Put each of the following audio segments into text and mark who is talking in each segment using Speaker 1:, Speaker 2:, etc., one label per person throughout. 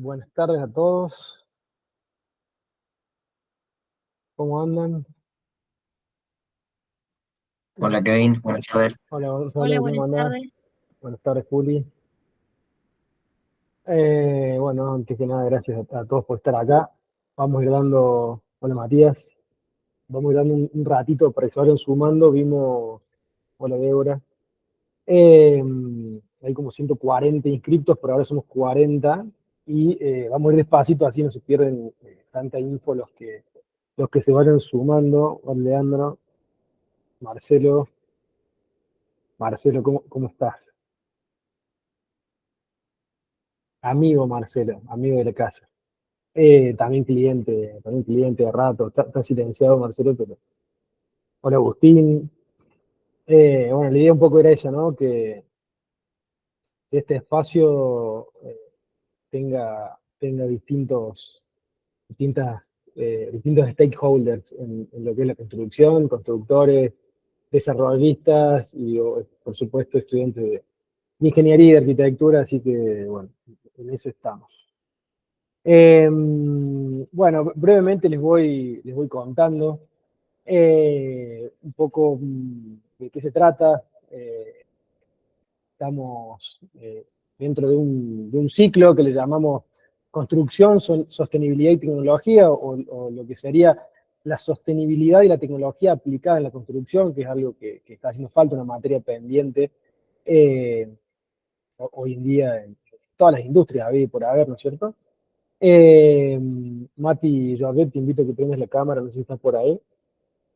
Speaker 1: Buenas tardes a todos. ¿Cómo andan?
Speaker 2: Hola Kevin, buenas tardes.
Speaker 1: Hola
Speaker 3: Hola,
Speaker 1: Gonzalo, ¿cómo
Speaker 3: buenas
Speaker 1: andás?
Speaker 3: tardes.
Speaker 1: Buenas tardes, Juli. Bueno, antes que nada, gracias a todos por estar acá. Vamos a ir dando, hola Matías, vamos a ir dando un ratito para que se vayan sumando. Hola Débora. Eh, Hay como 140 inscriptos, pero ahora somos 40 y vamos a ir despacito, así no se pierden tanta info los que se vayan sumando. Hola Leandro, Marcelo. Marcelo, ¿cómo estás? Amigo Marcelo, amigo de la casa. También cliente de rato. Está silenciado Marcelo, pero. Hola Agustín. Bueno, la idea un poco era esa, ¿no? Que este espacio tenga distintos stakeholders en lo que es la construcción, constructores, desarrollistas y, por supuesto, estudiantes de ingeniería y de arquitectura, así que, bueno, en eso estamos. Bueno, brevemente les voy contando un poco de qué se trata. Estamos dentro de un ciclo que le llamamos construcción, sostenibilidad y tecnología, o lo que sería la sostenibilidad y la tecnología aplicada en la construcción, que es algo que está haciendo falta, una materia pendiente eh, hoy en día en todas las industrias, habido y por haber, ¿no es cierto? Eh, Mati, Jorget, te invito a que prendas la cámara, no sé si estás por ahí.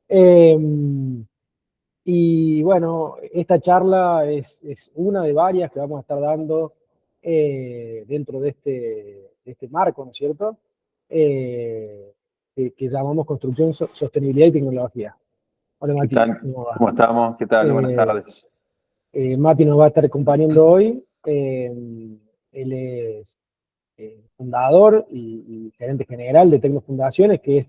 Speaker 1: Eh, y bueno, esta charla es una de varias que vamos a estar dando dentro de este marco, ¿no es cierto? Que llamamos Construcción, Sostenibilidad y Tecnología. Hola
Speaker 4: ¿Qué
Speaker 1: Mati,
Speaker 4: tal?
Speaker 1: ¿cómo va?
Speaker 4: ¿Cómo estamos? ¿Qué tal? Buenas
Speaker 1: Eh,
Speaker 4: tardes.
Speaker 1: Mati nos va a estar acompañando hoy. Él es fundador y gerente general de Tecnofundaciones, que es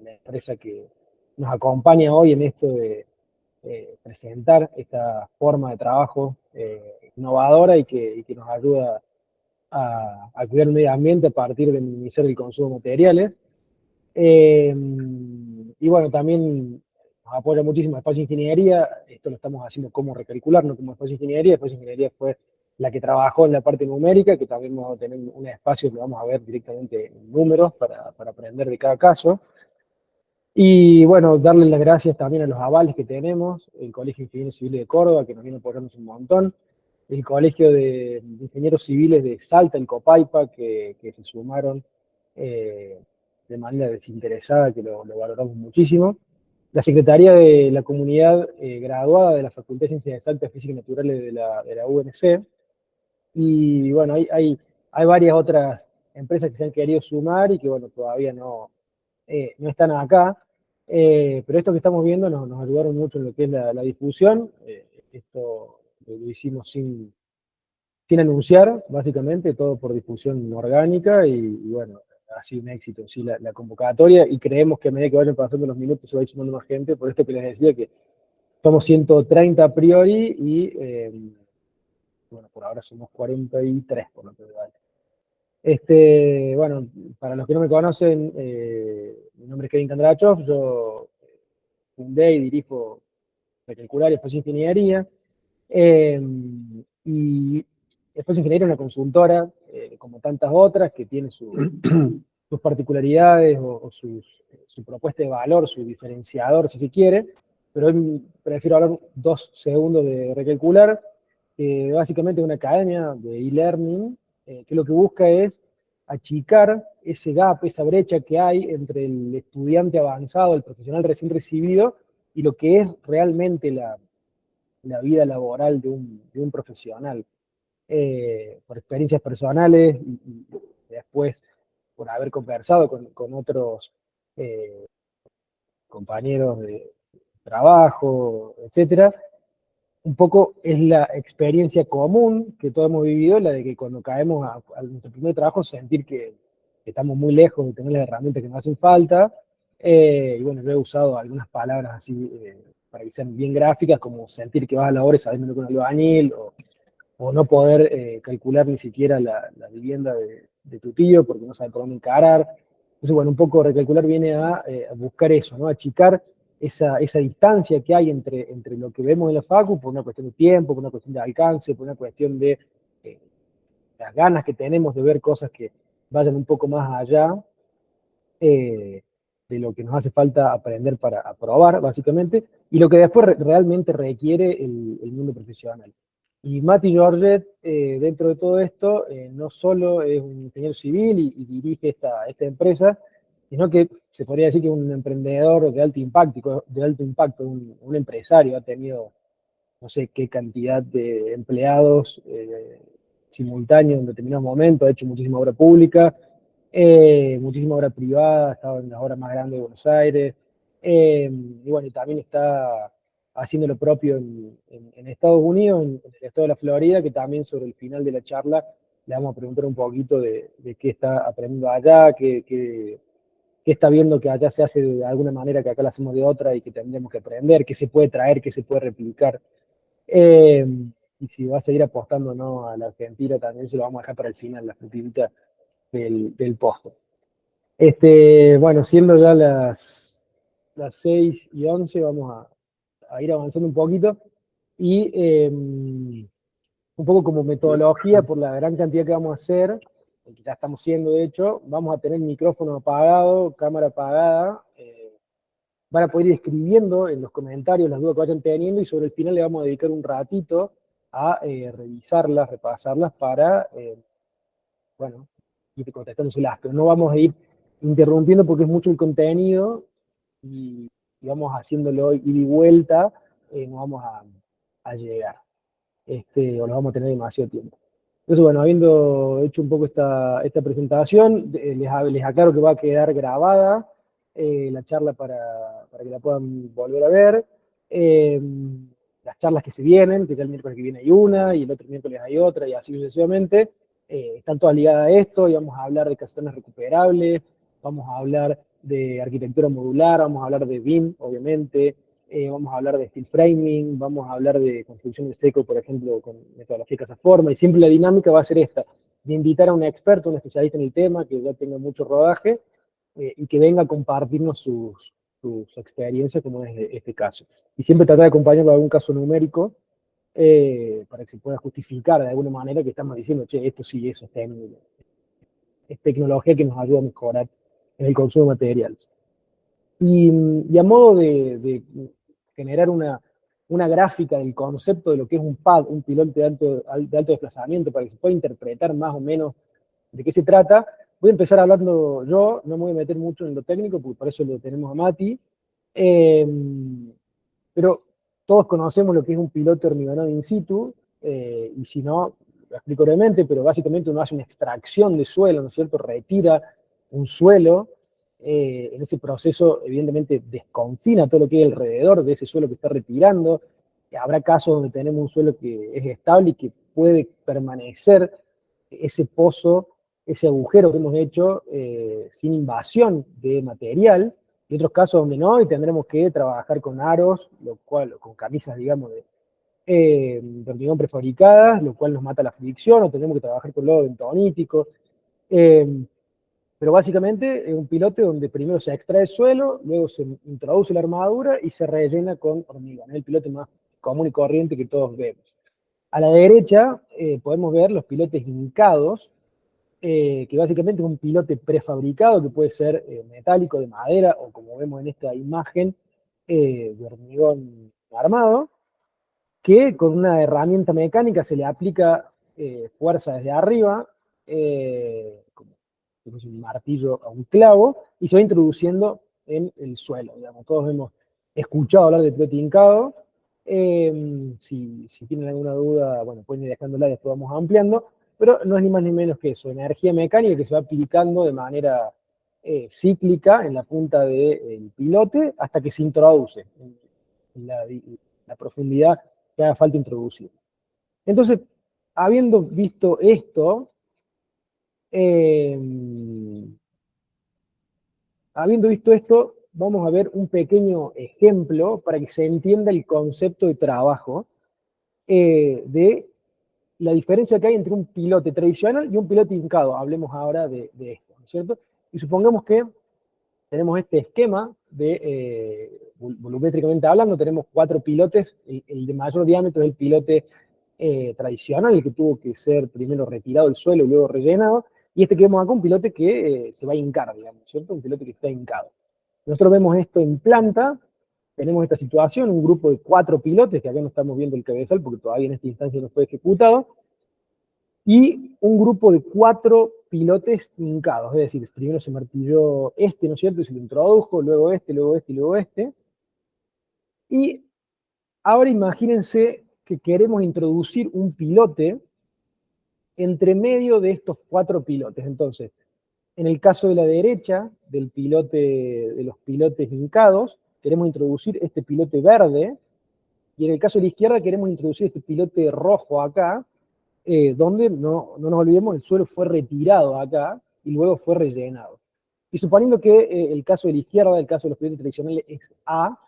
Speaker 1: la empresa que nos acompaña hoy en esto de presentar esta forma de trabajo innovadora y que nos ayuda a cuidar el medio ambiente a partir de minimizar el consumo de materiales. Y bueno, también nos apoya muchísimo Espacio Ingeniería. Esto lo estamos haciendo como Recalcular, no como Espacio Ingeniería. Espacio Ingeniería fue la que trabajó en la parte numérica, que también vamos a tener un espacio que vamos a ver directamente en números para aprender de cada caso. Y bueno, darle las gracias también a los avales que tenemos, el Colegio de Ingenieros Civiles de Córdoba, que nos viene apoyando un montón, el Colegio de Ingenieros Civiles de Salta, el COPAIPA, que se sumaron eh, de manera desinteresada, que lo valoramos muchísimo. La Secretaría de la Comunidad Graduada de la Facultad de Ciencias Exactas, Físicas y Naturales de la UNC. Y bueno, hay varias otras empresas que se han querido sumar y que bueno, todavía no están acá. Pero esto que estamos viendo nos ayudaron mucho en lo que es la difusión. Esto lo hicimos sin anunciar, básicamente, todo por difusión orgánica y bueno, ha sido un éxito sí, la convocatoria y creemos que a medida que vayan pasando los minutos se va a ir sumando más gente, por esto que les decía que somos 130 a priori y bueno, por ahora somos 43 por lo que vale. Bueno, para los que no me conocen, mi nombre es Kevin Kandrachov, yo fundé y dirijo Recalcular y Espacio Ingeniería. Eh, y Espacio Ingeniería es una consultora, como tantas otras, que tiene sus particularidades o su propuesta de valor, su diferenciador, si se quiere. Pero hoy prefiero hablar 2 segundos de Recalcular, que básicamente es una academia de e-learning, que lo que busca es achicar ese gap, esa brecha que hay entre el estudiante avanzado, el profesional recién recibido, y lo que es realmente la vida laboral de un profesional. Por experiencias personales y después por haber conversado con otros eh, compañeros de trabajo, etcétera, un poco es la experiencia común que todos hemos vivido, la de que cuando caemos a nuestro primer trabajo, sentir que estamos muy lejos de tener las herramientas que nos hacen falta. Y bueno, yo he usado algunas palabras así para que sean bien gráficas, como sentir que vas a la hora y sabes menos que un albañil, o no poder calcular ni siquiera la vivienda de tu tío porque no sabe por dónde encarar. Entonces, bueno, un poco recalcular viene a buscar eso, ¿no? Achicar esa distancia que hay entre lo que vemos en la facu por una cuestión de tiempo, por una cuestión de alcance, por una cuestión de eh, las ganas que tenemos de ver cosas que vayan un poco más allá eh, de lo que nos hace falta aprender para aprobar, básicamente, y lo que después realmente requiere el mundo profesional. Y Mati Georget, dentro de todo esto, no solo es un ingeniero civil y dirige esta empresa, sino que se podría decir que es un emprendedor de alto impacto un empresario, ha tenido no sé qué cantidad de empleados simultáneos en determinados momentos, ha hecho muchísima obra pública, muchísima obra privada, ha estado en las obras más grandes de Buenos Aires, y bueno, y también está haciendo lo propio en Estados Unidos, en el estado de la Florida, que también sobre el final de la charla le vamos a preguntar un poquito de qué está aprendiendo allá, qué está viendo que allá se hace de alguna manera que acá lo hacemos de otra y que tendremos que aprender, qué se puede traer, qué se puede replicar. Eh, y si va a seguir apostando o no a la Argentina, también se lo vamos a dejar para el final, la frutillita del postre. Bueno, siendo ya las 6:11, vamos a ir avanzando un poquito. Y un poco como metodología, por la gran cantidad que vamos a hacer, que ya estamos haciendo de hecho, vamos a tener micrófono apagado, cámara apagada. Van a poder ir escribiendo en los comentarios las dudas que vayan teniendo y sobre el final le vamos a dedicar un ratito a revisarlas, repasarlas para, bueno, ir contestándoselas, pero no vamos a ir interrumpiendo porque es mucho el contenido y vamos haciéndolo ida y vuelta, no vamos a llegar, o lo vamos a tener demasiado tiempo. Entonces, bueno, habiendo hecho un poco esta presentación, les aclaro que va a quedar grabada la charla para que la puedan volver a ver. Eh, las charlas que se vienen, que ya el miércoles que viene hay una, y el otro miércoles hay otra, y así sucesivamente, están todas ligadas a esto, y vamos a hablar de casonas recuperables, vamos a hablar de arquitectura modular, vamos a hablar de BIM, obviamente, vamos a hablar de steel framing, vamos a hablar de construcción de seco, por ejemplo, con metodología de esa forma, y siempre la dinámica va a ser esta, de invitar a un experto, un especialista en el tema, que ya tenga mucho rodaje, y que venga a compartirnos sus experiencias, como es este caso. Y siempre tratar de acompañarlo de algún caso numérico, para que se pueda justificar de alguna manera que estamos diciendo, che, esto sí es sostenible. Es tecnología que nos ayuda a mejorar en el consumo de materiales. Y a modo de generar una gráfica del concepto de lo que es un pad, un piloto de alto desplazamiento, para que se pueda interpretar más o menos de qué se trata, voy a empezar hablando yo, no me voy a meter mucho en lo técnico, porque por eso lo tenemos a Mati, eh, pero todos conocemos lo que es un piloto hormigonado in situ, y si no, lo explico brevemente, pero básicamente uno hace una extracción de suelo, ¿no es cierto? Retira un suelo, en ese proceso evidentemente desconfina todo lo que hay alrededor de ese suelo que está retirando. Habrá casos donde tenemos un suelo que es estable y que puede permanecer ese pozo, ese agujero que hemos hecho sin invasión de material, y otros casos donde no, y tendremos que trabajar con aros, con camisas, digamos, de hormigón prefabricadas, lo cual nos mata la fricción, o tenemos que trabajar con lodo bentonítico. Pero básicamente es un pilote donde primero se extrae el suelo, luego se introduce la armadura y se rellena con hormigón. Es el pilote más común y corriente que todos vemos. A la derecha podemos ver los pilotes hincados, que básicamente es un pilote prefabricado que puede ser metálico, de madera, o como vemos en esta imagen, de hormigón armado, que con una herramienta mecánica se le aplica fuerza desde arriba, como si fuese un martillo a un clavo, y se va introduciendo en el suelo. Digamos. Todos hemos escuchado hablar de pilote hincado. Si tienen alguna duda, bueno, pueden ir dejándola y después vamos ampliando, pero no es ni más ni menos que eso, energía mecánica que se va aplicando de manera cíclica en la punta del pilote hasta que se introduce en la profundidad que haga falta introducir. Entonces, habiendo visto esto, eh, vamos a ver un pequeño ejemplo para que se entienda el concepto de trabajo de la diferencia que hay entre un pilote tradicional y un pilote hincado. Hablemos ahora de esto, ¿no es cierto? Y supongamos que tenemos este esquema de, volumétricamente hablando, tenemos 4 pilotes, el de mayor diámetro es el pilote tradicional, el que tuvo que ser primero retirado del suelo y luego rellenado, y este que vemos acá, un pilote que se va a hincar, digamos, ¿cierto? Un pilote que está hincado. Nosotros vemos esto en planta, tenemos esta situación, un grupo de 4 pilotes, que acá no estamos viendo el cabezal porque todavía en esta instancia no fue ejecutado, y un grupo de 4 pilotes hincados, es decir, primero se martilló este, ¿no es cierto? Y se lo introdujo, luego este, luego este y luego este. Y ahora imagínense que queremos introducir un pilote entre medio de estos 4 pilotes. Entonces, en el caso de la derecha, del pilote, de los pilotes hincados, queremos introducir este pilote verde, y en el caso de la izquierda queremos introducir este pilote rojo acá, donde no nos olvidemos, el suelo fue retirado acá y luego fue rellenado. Y suponiendo que el caso de la izquierda, el caso de los pilotes tradicionales es A,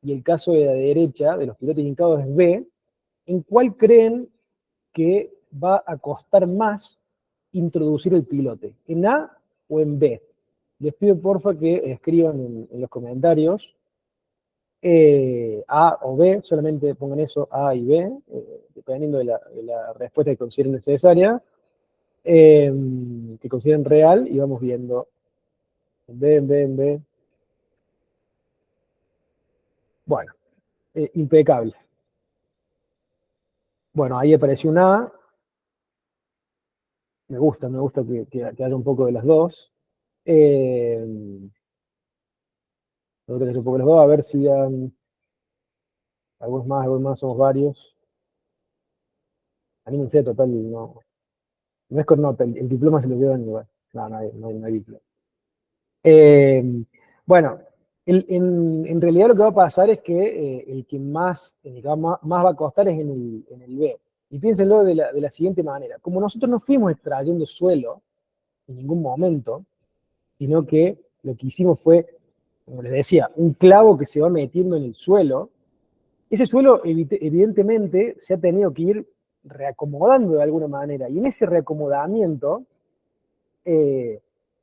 Speaker 1: y el caso de la derecha, de los pilotes hincados es B, ¿en cuál creen que va a costar más introducir el pilote? ¿En A o en B? Les pido porfa que escriban en los comentarios A o B, solamente pongan eso, A y B, dependiendo de la respuesta que consideren necesaria, que consideren real, y vamos viendo en B, en B, en B. Bueno, impecable. Bueno, ahí apareció un A, me gusta que haya un poco de las dos. Creo que haya un poco de las dos, a ver si han, algunos más, somos varios. Anímense, total, no es con nota, el diploma se lo llevan igual. No hay diploma. Eh, bueno, en realidad lo que va a pasar es que el que más, más va a costar es en el B. Y piénsenlo de la siguiente manera. Como nosotros no fuimos extrayendo suelo en ningún momento, sino que lo que hicimos fue, como les decía, un clavo que se va metiendo en el suelo, ese suelo evidentemente se ha tenido que ir reacomodando de alguna manera. Y en ese reacomodamiento,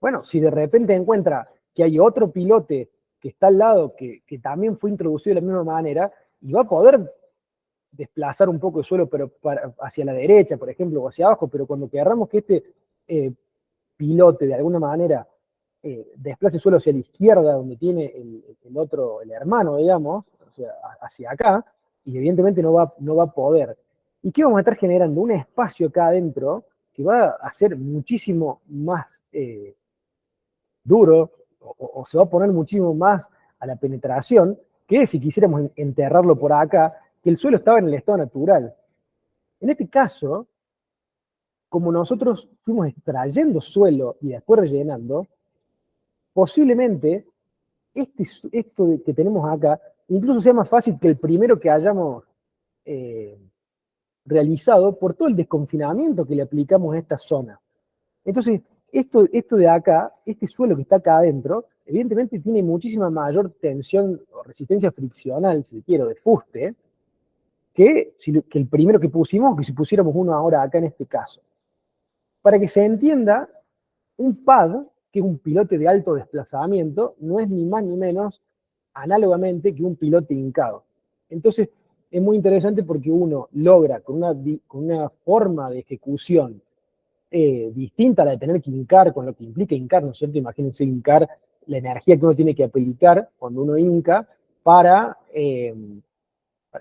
Speaker 1: bueno, si de repente encuentra que hay otro pilote que está al lado que también fue introducido de la misma manera, y va a poder desplazar un poco el suelo, pero hacia la derecha, por ejemplo, o hacia abajo, pero cuando queramos que este eh, pilote de alguna manera desplace suelo hacia la izquierda, donde tiene el otro, el hermano, digamos, o sea, hacia acá, y evidentemente no va a poder. ¿Y qué vamos a estar generando? Un espacio acá adentro que va a ser muchísimo más duro, o se va a poner muchísimo más a la penetración, que si quisiéramos enterrarlo por acá, que el suelo estaba en el estado natural. En este caso, como nosotros fuimos extrayendo suelo y después rellenando, posiblemente esto que tenemos acá incluso sea más fácil que el primero que hayamos realizado por todo el desconfinamiento que le aplicamos a esta zona. Entonces, esto de acá, este suelo que está acá adentro, evidentemente tiene muchísima mayor tensión o resistencia friccional, si se quiere, de fuste, que el primero que pusimos, que si pusiéramos uno ahora acá en este caso. Para que se entienda, un pad, que es un pilote de alto desplazamiento, no es ni más ni menos análogamente que un pilote hincado. Entonces, es muy interesante porque uno logra con una forma de ejecución distinta a la de tener que hincar, con lo que implica hincar, ¿no es cierto? Imagínense hincar, la energía que uno tiene que aplicar cuando uno hinca para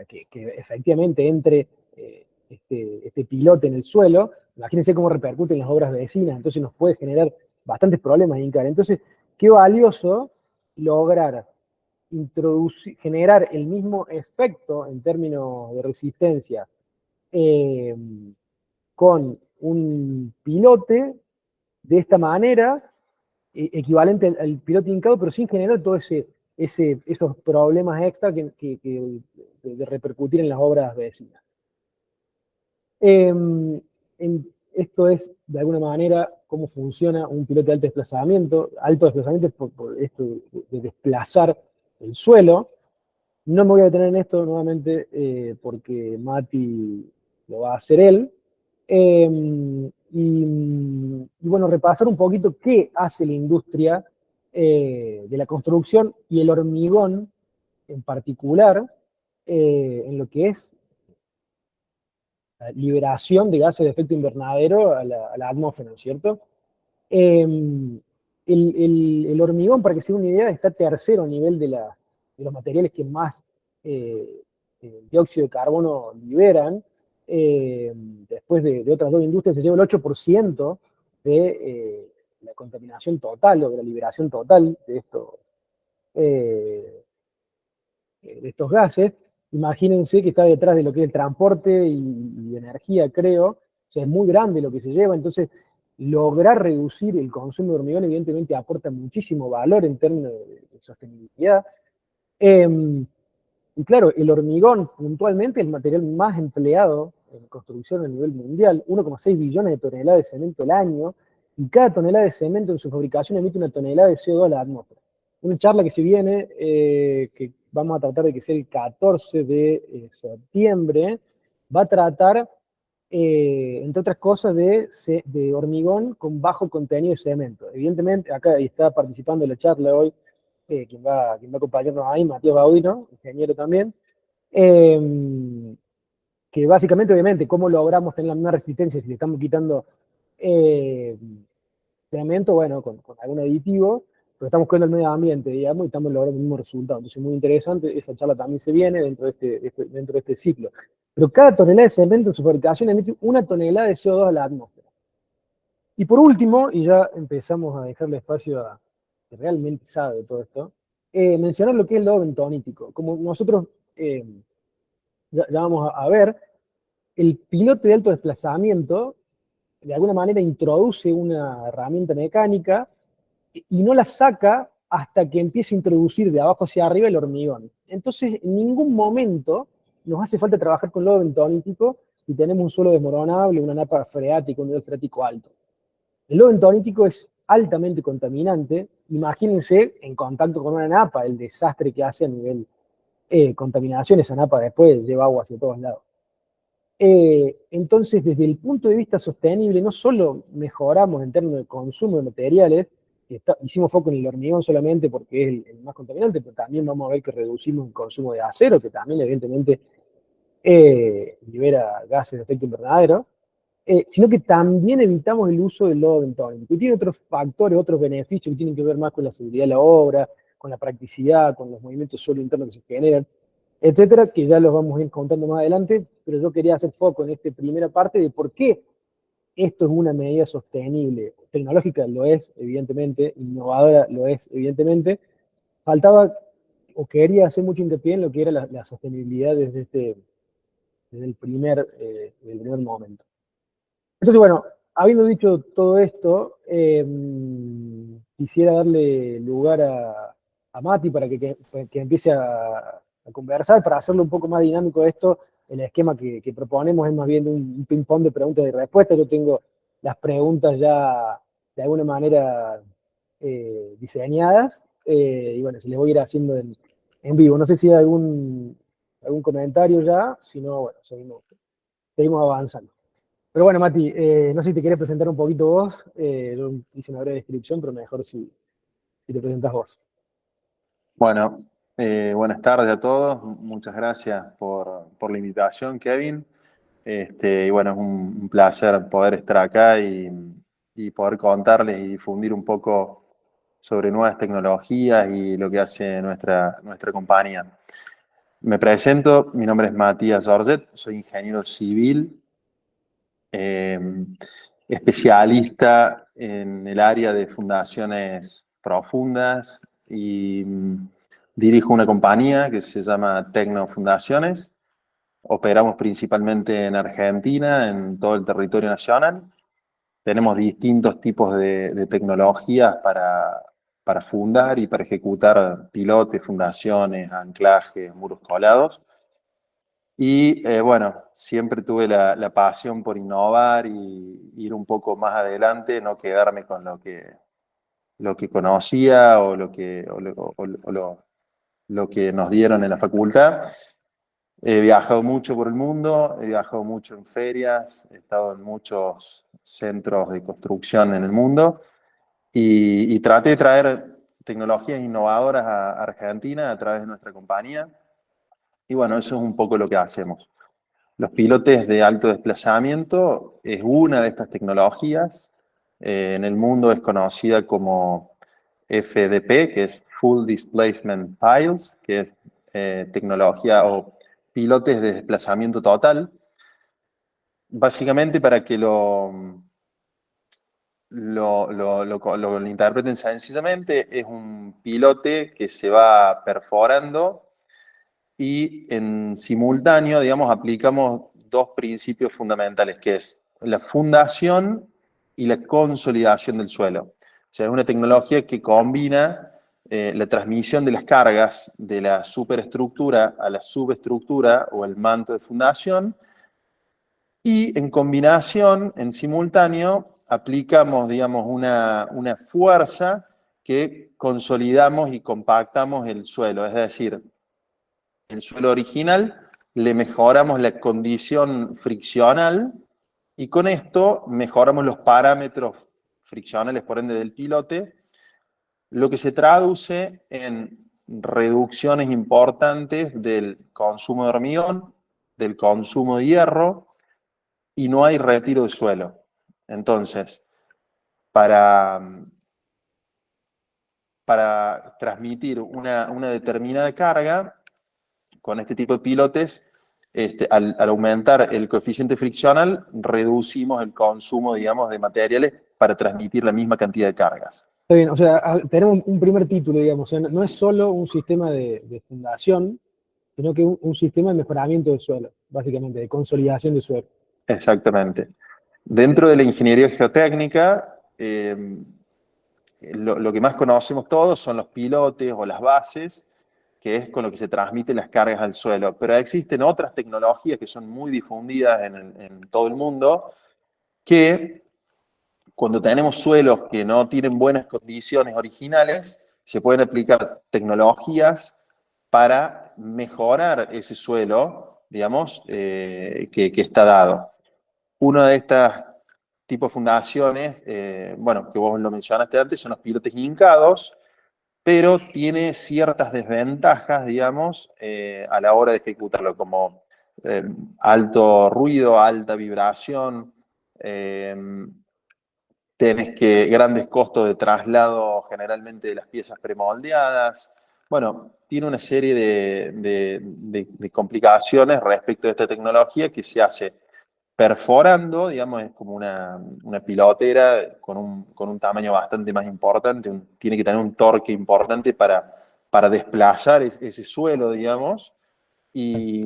Speaker 1: que efectivamente entre este pilote en el suelo. Imagínense cómo repercute en las obras vecinas, entonces nos puede generar bastantes problemas hincar. Entonces, qué valioso lograr generar el mismo efecto en términos de resistencia eh, con un pilote de esta manera, equivalente al piloto hincado, pero sin generar todo esos problemas extra de repercutir en las obras vecinas. Esto es, de alguna manera, cómo funciona un piloto de alto desplazamiento por esto de desplazar el suelo. No me voy a detener en esto nuevamente porque Mati lo va a hacer él, Y bueno, repasar un poquito qué hace la industria de la construcción y el hormigón en particular en lo que es la liberación de gases de efecto invernadero a la atmósfera, ¿no es cierto? Eh, el hormigón, para que se den una idea, está tercero a nivel de los materiales que más eh, dióxido de carbono liberan. Después de otras dos industrias, se lleva el 8% de la contaminación total o de la liberación total eh, de estos gases. Imagínense que está detrás de lo que es el transporte y energía, creo. O sea, es muy grande lo que se lleva. Entonces, lograr reducir el consumo de hormigón, evidentemente, aporta muchísimo valor en términos de sostenibilidad. Y claro, el hormigón puntualmente es el material más empleado en construcción a nivel mundial, 1,6 billones de toneladas de cemento al año, y cada tonelada de cemento en su fabricación emite una tonelada de CO2 a la atmósfera. Una charla que se viene, que vamos a tratar de que sea el 14 de septiembre, va a tratar, entre otras cosas, de hormigón con bajo contenido de cemento. Evidentemente, acá está participando en la charla hoy quien va a acompañarnos ahí, Matías Baudino, ingeniero también, eh, que básicamente, obviamente, cómo logramos tener la misma resistencia si le estamos quitando eh, cemento, bueno, con algún aditivo, pero estamos cuidando el medio ambiente, digamos, y estamos logrando el mismo resultado. Entonces, muy interesante, esa charla también se viene dentro de este ciclo. Pero cada tonelada de cemento en su fabricación emite una tonelada de CO2 a la atmósfera. Y por último, y ya empezamos a dejarle espacio a que realmente sabe todo esto, mencionar lo que es el lodo bentonítico. Como nosotros ya vamos a ver, el piloto de alto desplazamiento de alguna manera introduce una herramienta mecánica y no la saca hasta que empiece a introducir de abajo hacia arriba el hormigón. Entonces, en ningún momento nos hace falta trabajar con lodo bentonítico si tenemos un suelo desmoronable, una napa freática, un nivel freático alto. El lodo bentonítico es altamente contaminante. Imagínense en contacto con una napa el desastre que hace a nivel contaminación. Esa napa después lleva agua hacia todos lados. Entonces, desde el punto de vista sostenible, no solo mejoramos en términos de consumo de materiales, hicimos foco en el hormigón solamente porque es el más contaminante, pero también vamos a ver que reducimos el consumo de acero, que también evidentemente libera gases de efecto invernadero, sino que también evitamos el uso del lodo bentónico. Y tiene otros factores, otros beneficios que tienen que ver más con la seguridad de la obra, con la practicidad, con los movimientos de suelo interno que se generan, etcétera, que ya los vamos a ir contando más adelante, pero yo quería hacer foco en esta primera parte de por qué esto es una medida sostenible. Tecnológica lo es, evidentemente, innovadora lo es, evidentemente. Faltaba, o quería hacer mucho hincapié en lo que era la sostenibilidad desde el primer momento. Entonces, bueno, habiendo dicho todo esto, quisiera darle lugar a Mati para que empiece a conversar, para hacerlo un poco más dinámico esto. El esquema que proponemos es más bien un ping-pong de preguntas y respuestas. Yo tengo las preguntas ya de alguna manera diseñadas, y bueno, se les voy a ir haciendo en vivo. No sé si hay algún comentario ya, si no, bueno, seguimos avanzando. Pero bueno, Mati, no sé si te querés presentar un poquito vos. Yo hice una breve descripción, pero mejor si te presentas vos.
Speaker 3: Bueno, buenas tardes a todos. Muchas gracias por la invitación, Kevin. Y bueno, es un placer poder estar acá y poder contarles y difundir un poco sobre nuevas tecnologías y lo que hace nuestra compañía. Me presento, mi nombre es Matías Orset, soy ingeniero civil, especialista en el área de fundaciones profundas y dirijo una compañía que se llama Tecnofundaciones. Operamos principalmente en Argentina, en todo el territorio nacional. Tenemos distintos tipos de tecnologías para fundar y para ejecutar pilotes, fundaciones, anclajes, muros colados. Y bueno, siempre tuve la pasión por innovar y ir un poco más adelante, no quedarme con lo que conocía o lo que nos dieron en la facultad. He viajado mucho por el mundo, he viajado mucho en ferias, he estado en muchos centros de construcción en el mundo y traté de traer tecnologías innovadoras a Argentina a través de nuestra compañía. Y bueno, eso es un poco lo que hacemos. Los pilotes de alto desplazamiento es una de estas tecnologías. En el mundo es conocida como FDP, que es Full Displacement Pilots, que es tecnología o pilotes de desplazamiento total. Básicamente, para que lo interpreten sencillamente, es un pilote que se va perforando y en simultáneo, digamos, aplicamos dos principios fundamentales, que es la fundación y la consolidación del suelo. O sea, es una tecnología que combina la transmisión de las cargas de la superestructura a la subestructura o el manto de fundación, y en combinación, en simultáneo, aplicamos, digamos, una fuerza que consolidamos y compactamos el suelo. Es decir, el suelo original le mejoramos la condición friccional y con esto mejoramos los parámetros friccionales, por ende, del pilote, lo que se traduce en reducciones importantes del consumo de hormigón, del consumo de hierro, y no hay retiro de suelo. Entonces, para transmitir una determinada carga, con este tipo de pilotes, al aumentar el coeficiente friccional, reducimos el consumo, digamos, de materiales para transmitir la misma cantidad de cargas.
Speaker 1: Está bien, o sea, tenemos un primer título, digamos, o sea, no es solo un sistema de fundación, sino que un sistema de mejoramiento del suelo, básicamente, de consolidación del suelo.
Speaker 3: Exactamente. Dentro de la ingeniería geotécnica, lo que más conocemos todos son los pilotes o las bases, que es con lo que se transmiten las cargas al suelo. Pero existen otras tecnologías que son muy difundidas en todo el mundo, que cuando tenemos suelos que no tienen buenas condiciones originales, se pueden aplicar tecnologías para mejorar ese suelo, digamos, que está dado. Una de estas tipos de fundaciones, bueno, que vos lo mencionaste antes, son los pilotes hincados, pero tiene ciertas desventajas, digamos, a la hora de ejecutarlo, como alto ruido, alta vibración, grandes costos de traslado generalmente de las piezas premoldeadas. Bueno, tiene una serie de complicaciones respecto a esta tecnología que se hace perforando, digamos, es como una pilotera con un tamaño bastante más importante, tiene que tener un torque importante para desplazar ese suelo, digamos, y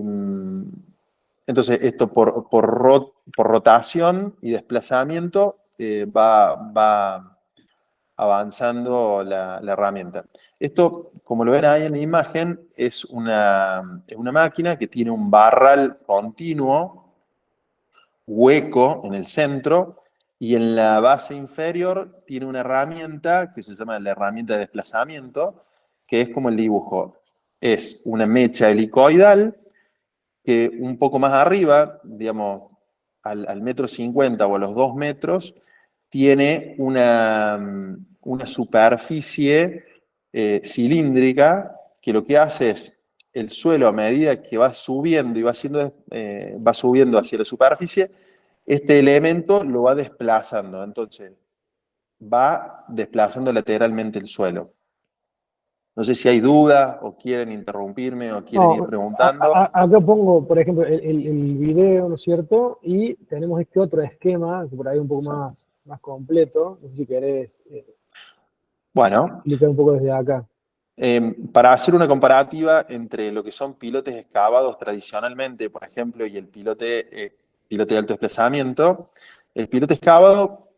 Speaker 3: entonces esto por rotación y desplazamiento va avanzando la herramienta. Esto, como lo ven ahí en la imagen, es una máquina que tiene un barral continuo, hueco en el centro, y en la base inferior tiene una herramienta que se llama la herramienta de desplazamiento, que es como el dibujo. Es una mecha helicoidal que un poco más arriba, digamos, al metro 50 o a los 2 metros, tiene una superficie cilíndrica que lo que hace es el suelo, a medida que va subiendo y va subiendo hacia la superficie, este elemento lo va desplazando. Entonces, va desplazando lateralmente el suelo. No sé si hay dudas o quieren interrumpirme o quieren ir preguntando.
Speaker 1: Acá pongo, por ejemplo, el video, ¿no es cierto? Y tenemos este otro esquema, que por ahí es un poco más completo. No sé si querés
Speaker 3: Bueno,
Speaker 1: explicar un poco desde acá.
Speaker 3: para hacer una comparativa entre lo que son pilotes excavados tradicionalmente, por ejemplo, y el pilote de alto desplazamiento, el pilote excavado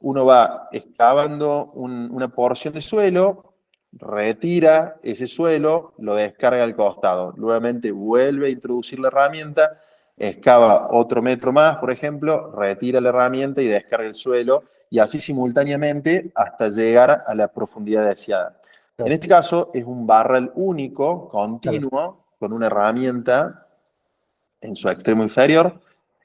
Speaker 3: uno va excavando una porción de suelo, retira ese suelo, lo descarga al costado, nuevamente vuelve a introducir la herramienta, excava otro metro más, por ejemplo, retira la herramienta y descarga el suelo, y así simultáneamente hasta llegar a la profundidad deseada. En este caso es un barral único,
Speaker 1: Claro.
Speaker 3: continuo, con una herramienta en su extremo inferior,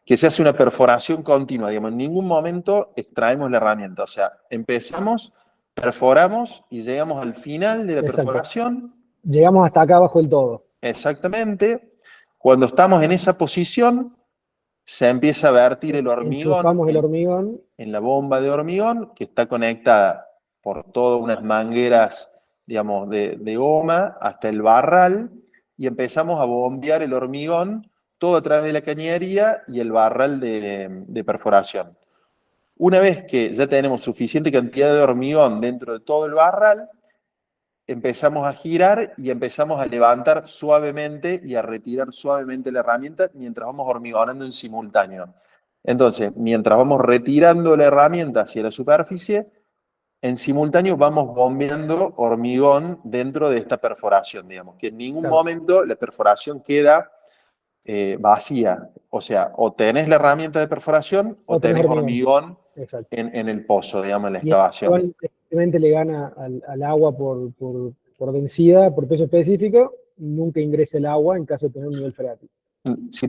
Speaker 3: que se hace una perforación continua, digamos, en ningún momento extraemos la herramienta, o sea, empezamos, perforamos y llegamos al final de la
Speaker 1: Exacto.
Speaker 3: perforación.
Speaker 1: Llegamos hasta acá abajo del todo.
Speaker 3: Exactamente. Cuando estamos en esa posición, se empieza a vertir el hormigón
Speaker 1: Enchufamos el hormigón.
Speaker 3: en la bomba de hormigón, que está conectada por todas unas mangueras, digamos, de goma hasta el barral, y empezamos a bombear el hormigón todo a través de la cañería y el barral de perforación. Una vez que ya tenemos suficiente cantidad de hormigón dentro de todo el barral, empezamos a girar y empezamos a levantar suavemente y a retirar suavemente la herramienta mientras vamos hormigonando en simultáneo. Entonces, mientras vamos retirando la herramienta hacia la superficie, en simultáneo vamos bombeando hormigón dentro de esta perforación, digamos, que en ningún momento la perforación queda vacía. O sea, o tenés la herramienta de perforación o tenés hormigón en el pozo, digamos, en la excavación.
Speaker 1: Evidentemente le gana al agua por densidad, por peso específico, nunca ingresa el agua en caso de tener un nivel freático.
Speaker 3: Si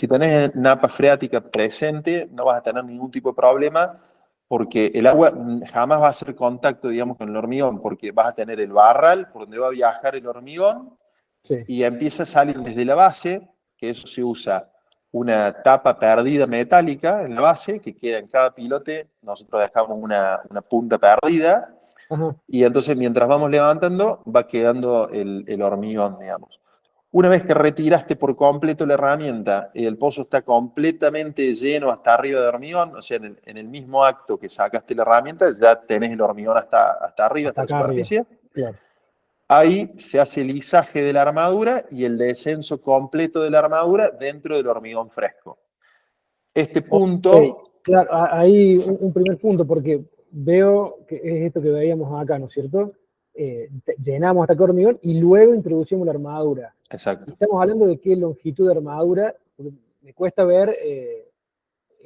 Speaker 3: tenés napa freática presente, no vas a tener ningún tipo de problema, porque el agua jamás va a hacer contacto, digamos, con el hormigón, porque vas a tener el barral por donde va a viajar el hormigón, y empieza a salir desde la base, que eso se usa una tapa perdida metálica en la base, que queda en cada pilote, nosotros dejamos una punta perdida, y entonces mientras vamos levantando, va quedando el hormigón, digamos. Una vez que retiraste por completo la herramienta y el pozo está completamente lleno hasta arriba de hormigón, o sea, en el mismo acto que sacaste la herramienta, ya tenés el hormigón hasta arriba, hasta la superficie.
Speaker 1: Claro.
Speaker 3: Ahí se hace el izaje de la armadura y el descenso completo de la armadura dentro del hormigón fresco. Este punto...
Speaker 1: Claro, ahí un primer punto, porque veo que es esto que veíamos acá, ¿no es cierto? Llenamos hasta acá hormigón y luego introducimos la armadura.
Speaker 3: Exacto.
Speaker 1: Estamos hablando de qué longitud de armadura, me cuesta ver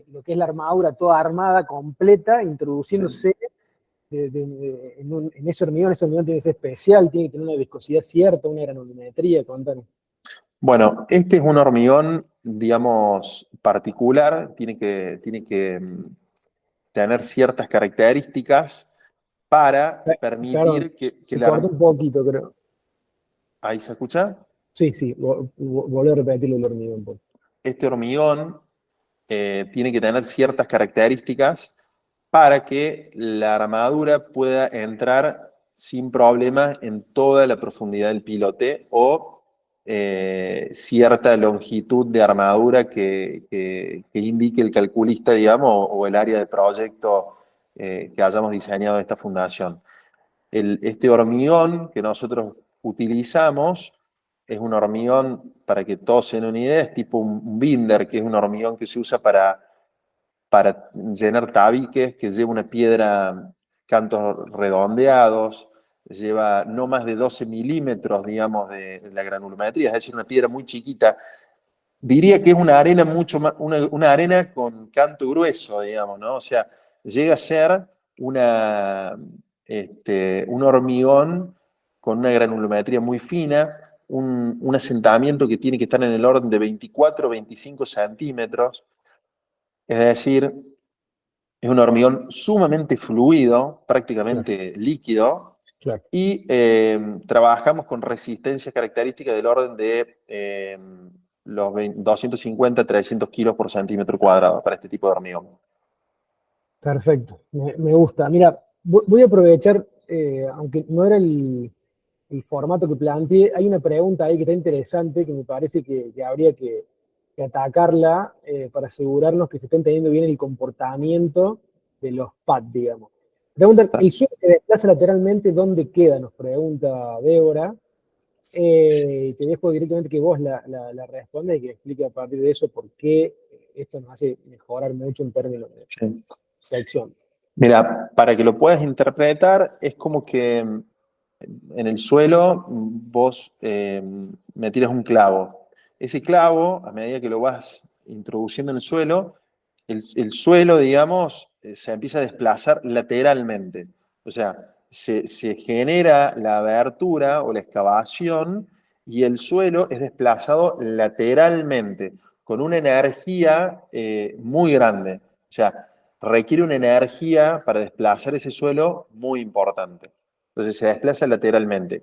Speaker 1: lo que es la armadura toda armada, completa, introduciéndose en ese hormigón tiene que ser especial, tiene que tener una viscosidad cierta, una granulometría, contanos.
Speaker 3: Bueno, este es un hormigón, digamos, particular, tiene que tener ciertas características para permitir que
Speaker 1: se corta un poquito, creo.
Speaker 3: ¿Ahí se escucha?
Speaker 1: Sí, volví a repetirlo el hormigón.
Speaker 3: Este hormigón tiene que tener ciertas características para que la armadura pueda entrar sin problemas en toda la profundidad del pilote o cierta longitud de armadura que indique el calculista, digamos, o el área de proyecto que hayamos diseñado de esta fundación. Este hormigón que nosotros utilizamos es un hormigón, para que todos se den una idea, es tipo un binder, que es un hormigón que se usa para llenar tabiques, que lleva una piedra, cantos redondeados, lleva no más de 12 milímetros, digamos, de la granulometría, es decir, una piedra muy chiquita. Diría que es una arena mucho más, una arena con canto grueso, digamos, ¿no? O sea, llega a ser un hormigón con una granulometría muy fina, un asentamiento que tiene que estar en el orden de 24 o 25 centímetros. Es decir, es un hormigón sumamente fluido, prácticamente líquido, y trabajamos con resistencias características del orden de los 250 a 300 kilos por centímetro cuadrado para este tipo de hormigón.
Speaker 1: Perfecto, me gusta. Mira, voy a aprovechar, aunque no era el formato que planteé, hay una pregunta ahí que está interesante, que me parece que habría que atacarla para asegurarnos que se estén teniendo bien el comportamiento de los pads, digamos. Preguntan, ¿el suelo que desplaza lateralmente dónde queda? Nos pregunta Débora. Te dejo directamente que vos la respondas y que explique a partir de eso por qué esto nos hace mejorar mucho en términos de sección.
Speaker 3: Mira, para que lo puedas interpretar, es como que en el suelo vos me tiras un clavo. Ese clavo, a medida que lo vas introduciendo en el suelo, el suelo, digamos, se empieza a desplazar lateralmente. O sea, se genera la abertura o la excavación y el suelo es desplazado lateralmente, con una energía muy grande. O sea, requiere una energía para desplazar ese suelo muy importante. Entonces se desplaza lateralmente.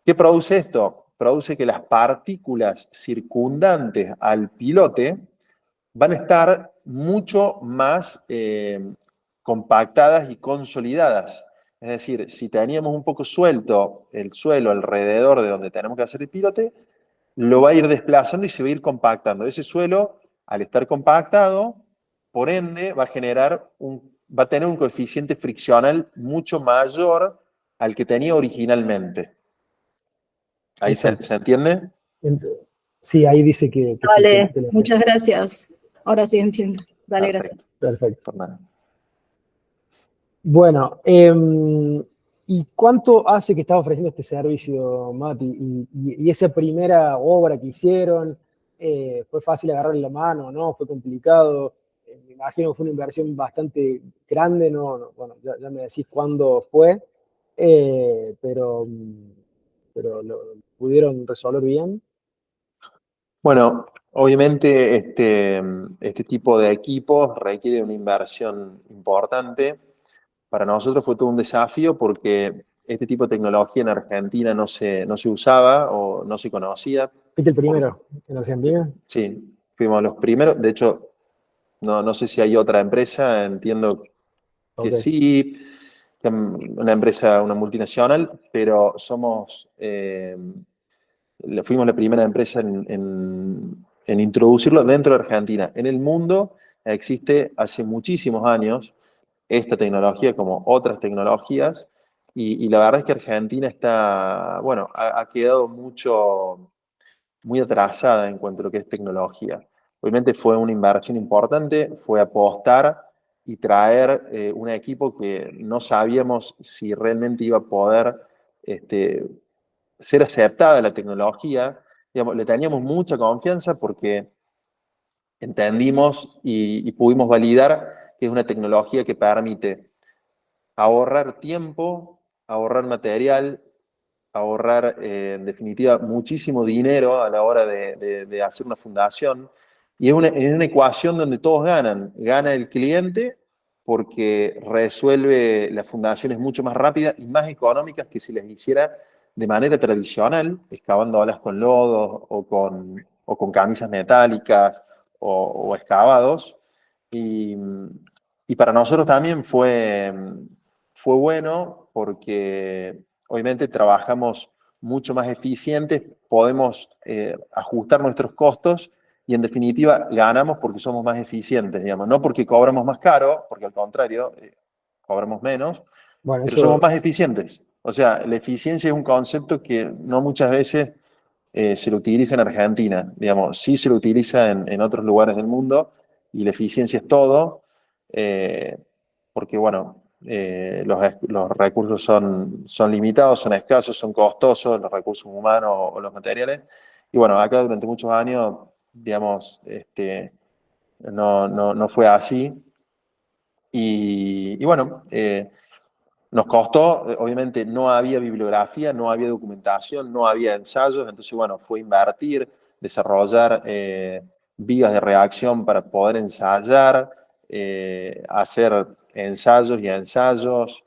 Speaker 3: ¿Qué produce esto? Produce que las partículas circundantes al pilote van a estar mucho más compactadas y consolidadas. Es decir, si teníamos un poco suelto el suelo alrededor de donde tenemos que hacer el pilote, lo va a ir desplazando y se va a ir compactando. Ese suelo, al estar compactado, por ende, va a tener un coeficiente friccional mucho mayor al que tenía originalmente. ¿Ahí se entiende?
Speaker 1: Sí, ahí dice que
Speaker 4: Vale, muchas gracias. Ahora sí entiendo. Dale, gracias.
Speaker 1: Perfecto.
Speaker 3: Fernando.
Speaker 1: Bueno, ¿y cuánto hace que estás ofreciendo este servicio, Mati? Y esa primera obra que hicieron, ¿fue fácil agarrarle la mano, no? ¿Fue complicado? Me imagino que fue una inversión bastante grande, ¿no? Bueno, ya me decís cuándo fue, pero lo pudieron resolver bien.
Speaker 3: Bueno, obviamente este tipo de equipos requiere una inversión importante. Para nosotros fue todo un desafío porque este tipo de tecnología en Argentina no se usaba o no se conocía.
Speaker 1: ¿Fuiste el primero en Argentina?
Speaker 3: Sí, fuimos los primeros. De hecho, no sé si hay otra empresa, entiendo que
Speaker 1: Okay.
Speaker 3: sí, una empresa, una multinacional, pero fuimos la primera empresa en introducirlo dentro de Argentina. En el mundo existe hace muchísimos años esta tecnología como otras tecnologías y la verdad es que Argentina está, bueno, ha quedado muy atrasada en cuanto a lo que es tecnología. Obviamente fue una inversión importante, fue apostar y traer un equipo que no sabíamos si realmente iba a poder ser aceptada la tecnología. Digamos, le teníamos mucha confianza porque entendimos y pudimos validar que es una tecnología que permite ahorrar tiempo, ahorrar material, ahorrar en definitiva muchísimo dinero a la hora de hacer una fundación. Y es una ecuación donde todos ganan. Gana el cliente porque resuelve las fundaciones mucho más rápidas y más económicas que si les hiciera de manera tradicional, excavándolas con lodos o con camisas metálicas o excavados. Y para nosotros también fue bueno porque obviamente trabajamos mucho más eficientes, podemos ajustar nuestros costos y en definitiva ganamos porque somos más eficientes, digamos, no porque cobramos más caro, porque al contrario, cobramos menos,
Speaker 1: Bueno,
Speaker 3: pero somos más eficientes. O sea, la eficiencia es un concepto que no muchas veces se lo utiliza en Argentina, digamos, sí se lo utiliza en otros lugares del mundo y la eficiencia es todo, eh, porque bueno, los recursos son limitados, son escasos, son costosos, los recursos humanos o los materiales. Y bueno, acá durante muchos años, digamos, no fue así. Y bueno, nos costó, obviamente no había bibliografía, no había documentación, no había ensayos, entonces bueno, fue invertir, desarrollar vías de reacción para poder ensayar, hacer ensayos y ensayos.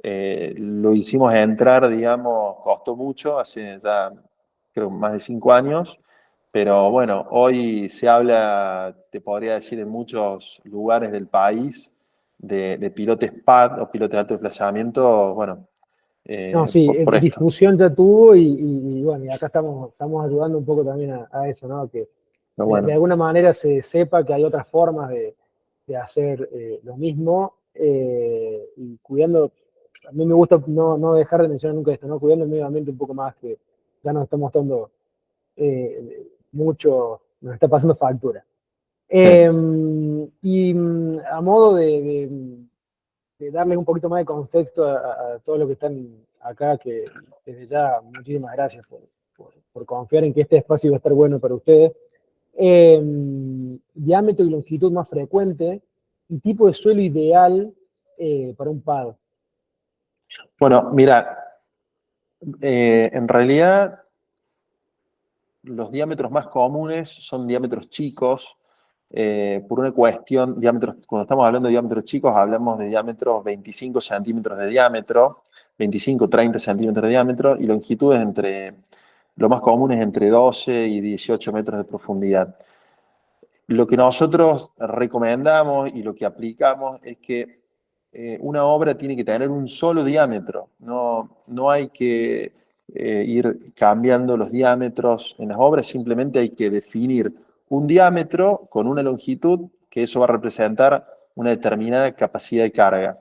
Speaker 3: Lo hicimos entrar, digamos, costó mucho, hace ya creo más de 5 años, pero bueno, hoy se habla, te podría decir, en muchos lugares del país de pilotes PAD o pilotes de alto desplazamiento, bueno,
Speaker 1: no, sí,
Speaker 3: por esto.
Speaker 1: difusión ya tuvo y bueno, y acá estamos ayudando un poco también a eso, ¿no? Que
Speaker 3: Pero bueno,
Speaker 1: de alguna manera se sepa que hay otras formas de hacer lo mismo y cuidando, a mí me gusta no dejar de mencionar nunca esto, ¿no? Cuidando el medio ambiente un poco más, que ya nos estamos dando mucho, nos está pasando factura. Y a modo de darles un poquito más de contexto a todos los que están acá, que desde ya muchísimas gracias por confiar en que este espacio iba a estar bueno para ustedes. Diámetro y longitud más frecuente y tipo de suelo ideal para un PAD.
Speaker 3: bueno, mira, en realidad los diámetros más comunes son diámetros chicos, por una cuestión, diámetros, cuando estamos hablando de diámetros chicos, hablamos de diámetros 25 centímetros de diámetro, 25, 30 centímetros de diámetro, y longitudes lo más común es entre 12 y 18 metros de profundidad. Lo que nosotros recomendamos y lo que aplicamos es que una obra tiene que tener un solo diámetro. No hay que ir cambiando los diámetros en las obras, simplemente hay que definir un diámetro con una longitud, que eso va a representar una determinada capacidad de carga.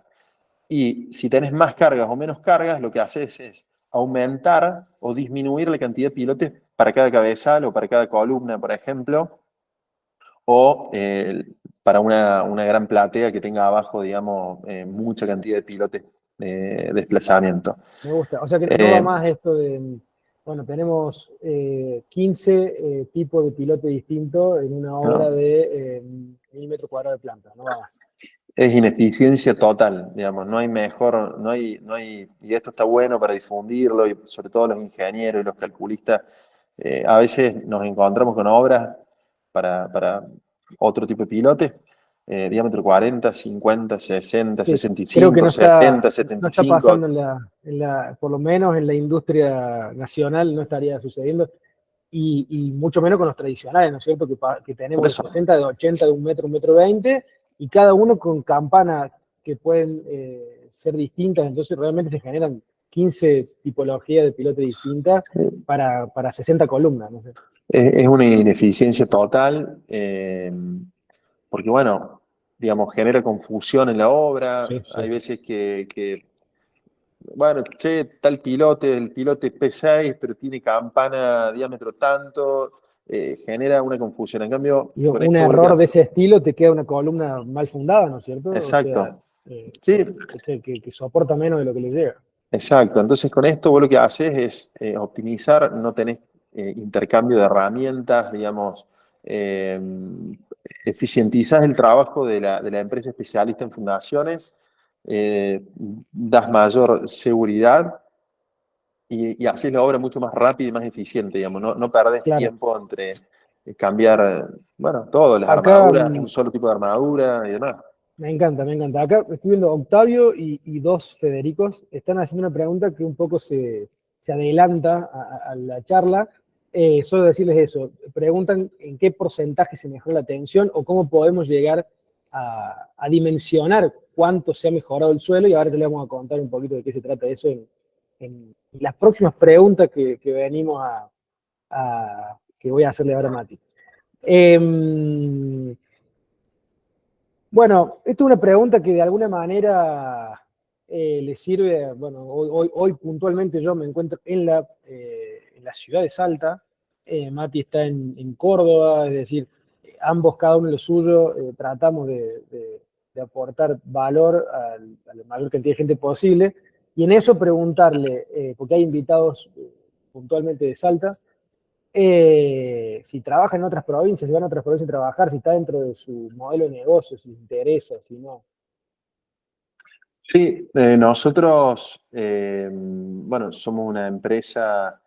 Speaker 3: Y si tenés más cargas o menos cargas, lo que haces es aumentar o disminuir la cantidad de pilotes para cada cabezal o para cada columna, por ejemplo, o para una gran platea que tenga abajo, digamos, mucha cantidad de pilotes de desplazamiento.
Speaker 1: Me gusta. O sea que no va más esto de, bueno, tenemos 15 tipos de pilote distintos en una obra de 1000 metros cuadrados de planta, no va más.
Speaker 3: Es ineficiencia total, digamos, no hay, y esto está bueno para difundirlo, y sobre todo los ingenieros y los calculistas, a veces nos encontramos con obras para otro tipo de pilotes, diámetro 40, 50, 60,
Speaker 1: Sí,
Speaker 3: 65,
Speaker 1: creo que no
Speaker 3: 70,
Speaker 1: está
Speaker 3: 75.
Speaker 1: pasando por lo menos en la industria nacional, no estaría sucediendo, y mucho menos con los tradicionales, ¿no es cierto? Que tenemos de 60, de 80, de 1 metro 20, y cada uno con campanas que pueden ser distintas, entonces realmente se generan 15 tipologías de pilote distintas para 60 columnas, no sé.
Speaker 3: Es una ineficiencia total, porque bueno, digamos, genera confusión en la obra.
Speaker 1: Sí, sí.
Speaker 3: Hay veces que bueno, che, tal pilote, el pilote es P6, pero tiene campana diámetro tanto, genera una confusión. En cambio,
Speaker 1: Y
Speaker 3: con
Speaker 1: un
Speaker 3: esto
Speaker 1: error de ese estilo te queda una columna mal fundada, ¿no es cierto?
Speaker 3: Exacto.
Speaker 1: O sea,
Speaker 3: Sí,
Speaker 1: que soporta menos de lo que le llega.
Speaker 3: exacto. Entonces, con esto vos lo que haces es optimizar, no tenés intercambio de herramientas, digamos, eficientizás el trabajo de la empresa especialista en fundaciones, das mayor seguridad y haces la obra mucho más rápida y más eficiente, digamos, no perdés
Speaker 1: Claro.
Speaker 3: tiempo entre cambiar, bueno, todo, las
Speaker 1: Acá,
Speaker 3: armaduras, un solo tipo de armadura y demás.
Speaker 1: me encanta, me encanta. Acá estoy viendo a Octavio y dos Federicos. Están haciendo una pregunta que un poco se adelanta a la charla. Solo decirles eso. Preguntan en qué porcentaje se mejora la tensión o cómo podemos llegar a dimensionar cuánto se ha mejorado el suelo. Y ahora ya les vamos a contar un poquito de qué se trata eso en las próximas preguntas que venimos que voy a hacerle ahora a Mati. Bueno, esta es una pregunta que de alguna manera le sirve, bueno, hoy puntualmente yo me encuentro en la ciudad de Salta, Mati está en Córdoba, es decir, ambos, cada uno lo suyo, tratamos de aportar valor a la mayor cantidad de gente posible, y en eso preguntarle, porque hay invitados puntualmente de Salta, si trabaja en otras provincias, si van a otras provincias a trabajar, si está dentro de su modelo de negocio, si les interesa, si no.
Speaker 3: Sí, nosotros, bueno, somos una empresa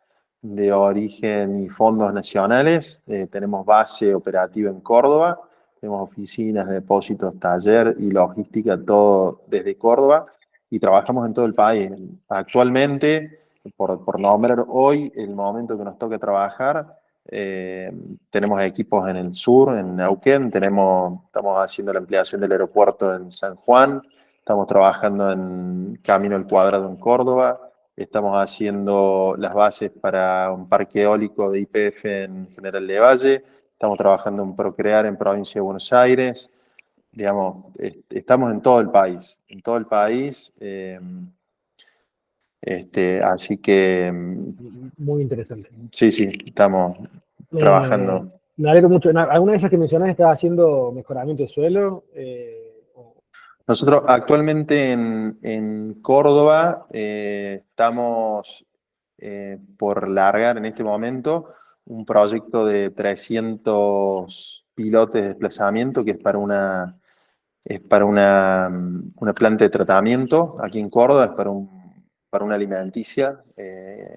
Speaker 3: de origen y fondos nacionales, tenemos base operativa en Córdoba, tenemos oficinas, depósitos, taller y logística, todo desde Córdoba, y trabajamos en todo el país. Actualmente, por nombrar hoy el momento que nos toca trabajar, tenemos equipos en el sur, en Neuquén, estamos haciendo la ampliación del aeropuerto en San Juan. Estamos trabajando en Camino al Cuadrado en Córdoba. Estamos haciendo las bases para un parque eólico de YPF en General de Valle. Estamos trabajando en Procrear en Provincia de Buenos Aires. Digamos, estamos en todo el país. En todo el país. Así que.
Speaker 1: Muy interesante.
Speaker 3: Sí, estamos trabajando.
Speaker 1: Me alegro mucho. ¿Alguna de esas que mencionaste estaba haciendo mejoramiento de suelo?
Speaker 3: Nosotros actualmente en Córdoba estamos por largar en este momento un proyecto de 300 pilotes de desplazamiento que es para una planta de tratamiento aquí en Córdoba, es para una alimenticia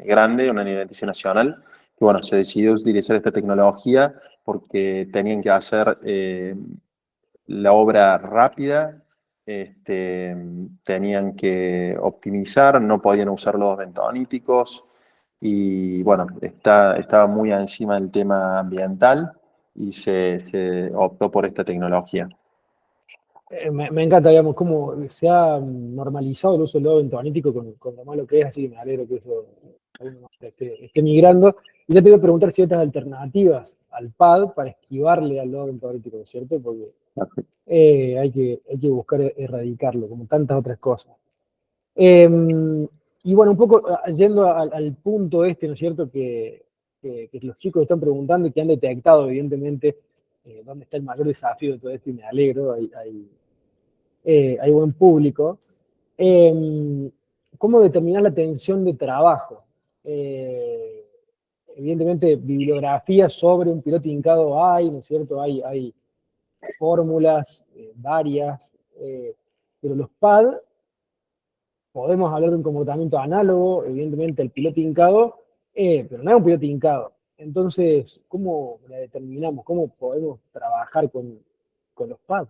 Speaker 3: grande, una alimenticia nacional, bueno, se decidió utilizar esta tecnología porque tenían que hacer la obra rápida, tenían que optimizar, no podían usar los bentoníticos y bueno, estaba muy encima del tema ambiental y se optó por esta tecnología.
Speaker 1: Me encanta, digamos, cómo se ha normalizado el uso del lodo bentonítico con lo malo que es, así que me alegro que eso esté migrando. Y ya te voy a preguntar si hay otras alternativas al pad para esquivarle al lodo bentonítico, ¿no es cierto? Porque hay que buscar erradicarlo, como tantas otras cosas. Y bueno, un poco yendo al punto ¿no es cierto? Que los chicos están preguntando y que han detectado, evidentemente, dónde está el mayor desafío de todo esto, y me alegro, hay buen público. ¿Cómo determinar la tensión de trabajo? Evidentemente, bibliografía sobre un piloto hincado hay, ¿no es cierto? Hay fórmulas varias, pero los pads, podemos hablar de un comportamiento análogo, evidentemente, al piloto hincado, pero no es un piloto hincado. Entonces, ¿cómo la determinamos? ¿Cómo podemos trabajar con los pads?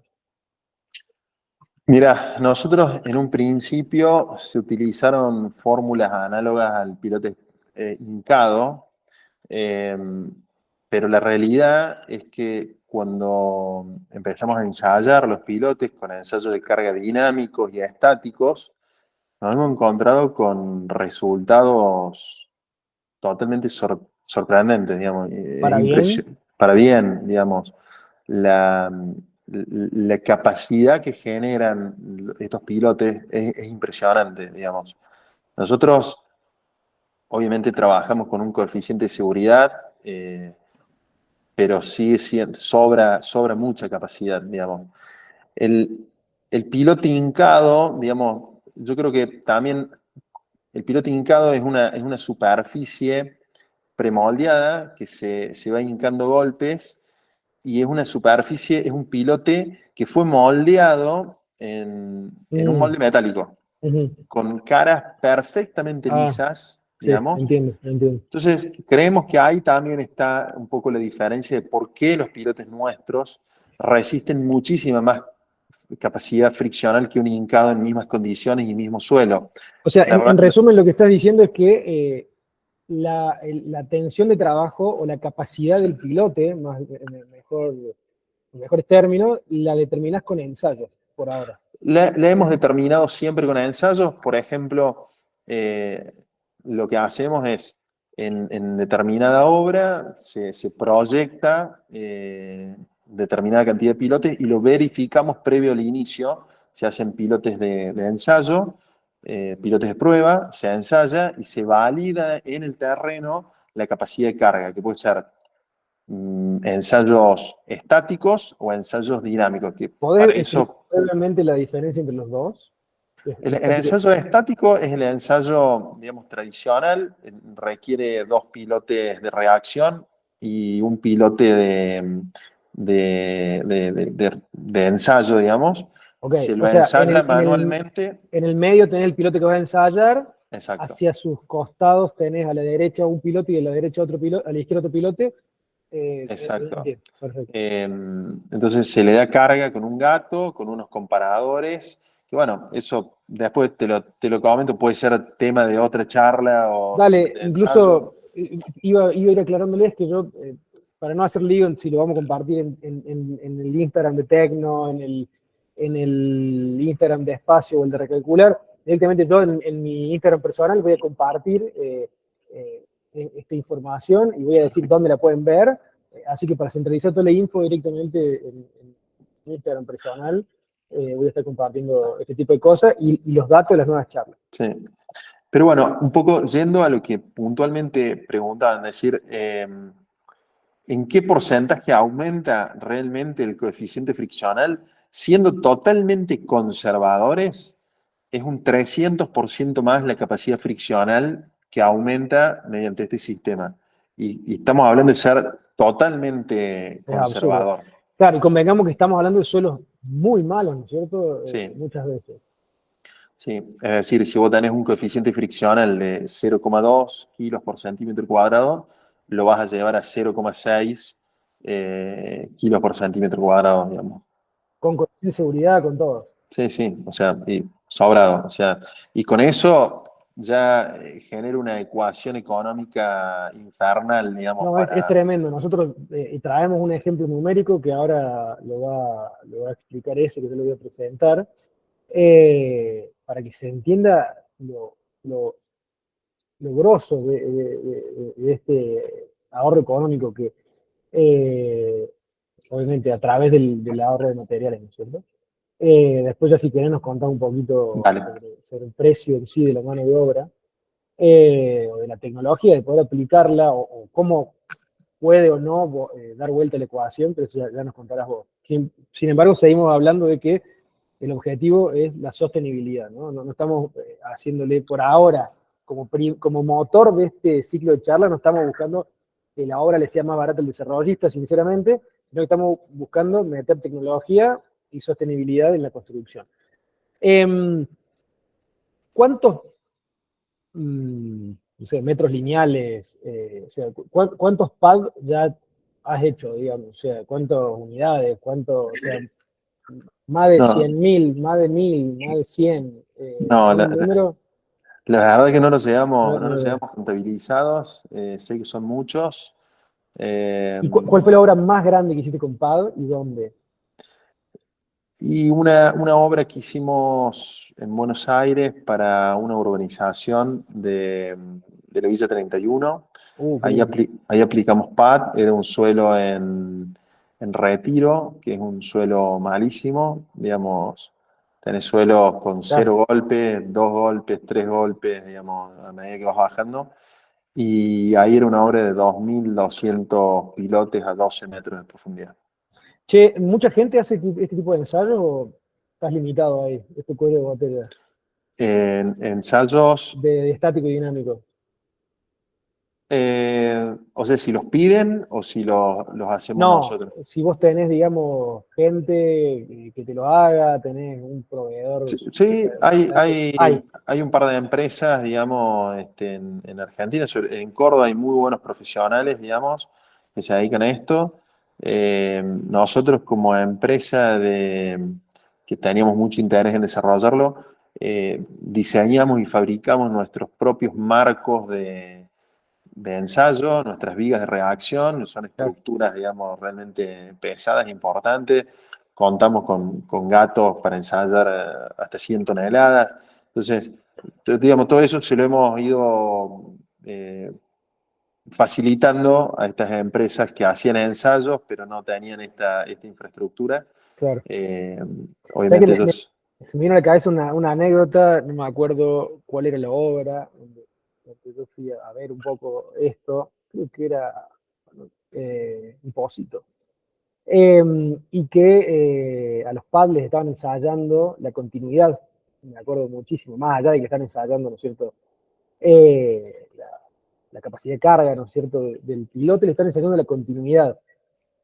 Speaker 3: Mira, nosotros en un principio se utilizaron fórmulas análogas al piloto hincado, pero la realidad es que cuando empezamos a ensayar los pilotes con ensayos de carga dinámicos y estáticos, nos hemos encontrado con resultados totalmente sorprendentes, digamos.
Speaker 1: ¿Para bien?
Speaker 3: Para bien, digamos. La capacidad que generan estos pilotes es impresionante, digamos. Nosotros, obviamente, trabajamos con un coeficiente de seguridad, pero sigue siendo, sobra mucha capacidad, digamos. El piloto hincado, digamos, yo creo que también el piloto hincado es una superficie premoldeada que se va hincando golpes y es una superficie, es un pilote que fue moldeado en un molde metálico, con caras perfectamente lisas,
Speaker 1: Sí,
Speaker 3: digamos.
Speaker 1: entiendo.
Speaker 3: Entonces, creemos que ahí también está un poco la diferencia de por qué los pilotes nuestros resisten muchísima más capacidad friccional que un hincado en mismas condiciones y mismo suelo.
Speaker 1: O sea, en resumen, lo que estás diciendo es que la tensión de trabajo o la capacidad del pilote, en mejores términos, la determinás con ensayos, por ahora.
Speaker 3: La hemos determinado siempre con ensayos. Por ejemplo, lo que hacemos es, en determinada obra, se proyecta determinada cantidad de pilotes y lo verificamos previo al inicio. Se hacen pilotes de ensayo, pilotes de prueba, se ensaya y se valida en el terreno la capacidad de carga, que puede ser ensayos estáticos o ensayos dinámicos. Que
Speaker 1: ¿Podés
Speaker 3: para
Speaker 1: explicar
Speaker 3: eso,
Speaker 1: brevemente la diferencia entre los dos?
Speaker 3: el ensayo estático es el ensayo, digamos, tradicional, requiere 2 pilotes de reacción y un pilote de ensayo, digamos.
Speaker 1: Ok,
Speaker 3: Se lo
Speaker 1: o sea,
Speaker 3: ensaya manualmente.
Speaker 1: en el medio tenés el piloto que va a ensayar,
Speaker 3: Exacto.
Speaker 1: hacia sus costados tenés a la derecha un piloto y a la derecha otro piloto, a la izquierda otro pilote.
Speaker 3: Exacto.
Speaker 1: Perfecto.
Speaker 3: Entonces se le da carga con un gato, con unos comparadores, que bueno, eso después te lo comento, puede ser tema de otra charla o
Speaker 1: Dale,
Speaker 3: de ensayo.
Speaker 1: incluso iba a ir aclarándoles que yo, para no hacer lío, si lo vamos a compartir en el Instagram de Tecno, en el Instagram de Espacio o el de Recalcular, directamente yo en mi Instagram personal voy a compartir esta información y voy a decir dónde la pueden ver. Así que para centralizar toda la info directamente en mi Instagram personal, voy a estar compartiendo este tipo de cosas y los datos de las nuevas charlas.
Speaker 3: Sí. Pero bueno, un poco yendo a lo que puntualmente preguntaban, es decir, ¿en qué porcentaje aumenta realmente el coeficiente friccional? Siendo totalmente conservadores, es un 300% más la capacidad friccional que aumenta mediante este sistema. Y estamos hablando de ser totalmente
Speaker 1: Es absurdo.
Speaker 3: conservador.
Speaker 1: Claro, y convengamos que estamos hablando de suelos muy malos, ¿no es cierto?
Speaker 3: Sí.
Speaker 1: Muchas veces.
Speaker 3: Sí, es decir, si vos tenés un coeficiente friccional de 0,2 kilos por centímetro cuadrado, lo vas a llevar a 0,6 kilos por centímetro cuadrado, digamos.
Speaker 1: Con condición de seguridad, con todo.
Speaker 3: Sí, sí, o sea, y sobrado. O sea, y con eso ya genera una ecuación económica infernal, digamos,
Speaker 1: No, es
Speaker 3: para...
Speaker 1: tremendo. Nosotros traemos un ejemplo numérico que ahora lo va a explicar ese, que yo lo voy a presentar, para que se entienda lo, lo grosso de este ahorro económico que, eh, obviamente, a través del ahorro de materiales, ¿no es cierto? Después ya si querés nos contás un poquito
Speaker 3: Vale.
Speaker 1: sobre el precio en sí de la mano de obra, o de la tecnología, de poder aplicarla, o cómo puede o no dar vuelta a la ecuación, pero eso ya nos contarás vos. Sin embargo, seguimos hablando de que el objetivo es la sostenibilidad, ¿no? No estamos haciéndole por ahora, como motor de este ciclo de charla, no estamos buscando que la obra le sea más barata al desarrollista, sinceramente, sino que estamos buscando meter tecnología y sostenibilidad en la construcción. ¿Cuántos no sé, metros lineales, o sea, cuántos pads ya has hecho, digamos? O sea, ¿cuántas unidades? O sea, más de
Speaker 3: No,
Speaker 1: 100.000, más de 1.000, más de 100,
Speaker 3: no,
Speaker 1: ¿algún número?
Speaker 3: la verdad es que
Speaker 1: A ver,
Speaker 3: no los llevamos contabilizados, sé que son muchos.
Speaker 1: ¿y cuál fue la obra más grande que hiciste con pad y dónde?
Speaker 3: Y una obra que hicimos en Buenos Aires para una urbanización de la Villa 31.
Speaker 1: Qué lindo.
Speaker 3: Ahí aplicamos PAD, era un suelo en Retiro, que es un suelo malísimo, digamos, tenés suelos con
Speaker 1: Claro.
Speaker 3: 0 golpes, 2 golpes, 3 golpes, digamos, a medida que vas bajando. Y ahí era una obra de 2.200 pilotes a 12 metros de profundidad.
Speaker 1: Che, ¿mucha gente hace este tipo de ensayos o estás limitado ahí, este cuello de botella,
Speaker 3: En ensayos.
Speaker 1: de estático y dinámico?
Speaker 3: O sea, si los piden o si los hacemos
Speaker 1: No,
Speaker 3: nosotros.
Speaker 1: si vos tenés, digamos, gente que te lo haga, tenés un proveedor.
Speaker 3: Sí, sí,
Speaker 1: Hay,
Speaker 3: hay un par de empresas, digamos, en Argentina, en Córdoba hay muy buenos profesionales, digamos, que se dedican a esto. Nosotros como empresa que teníamos mucho interés en desarrollarlo, diseñamos y fabricamos nuestros propios marcos de ensayo, nuestras vigas de reacción, son estructuras, digamos, realmente pesadas, importantes. Contamos con gatos para ensayar hasta 100 toneladas. Entonces, digamos, todo eso se lo hemos ido facilitando a estas empresas que hacían ensayos, pero no tenían esta infraestructura.
Speaker 1: claro.
Speaker 3: Eh,
Speaker 1: ¿Sabes
Speaker 3: obviamente
Speaker 1: que
Speaker 3: ellos...
Speaker 1: se me vino a la cabeza una anécdota? No me acuerdo cuál era la obra, donde yo fui a ver un poco esto, creo que era un pocito. Y que a los padres estaban ensayando la continuidad, me acuerdo muchísimo, más allá de que están ensayando, ¿no es cierto? La capacidad de carga, ¿no es cierto?, del piloto, le están ensayando la continuidad.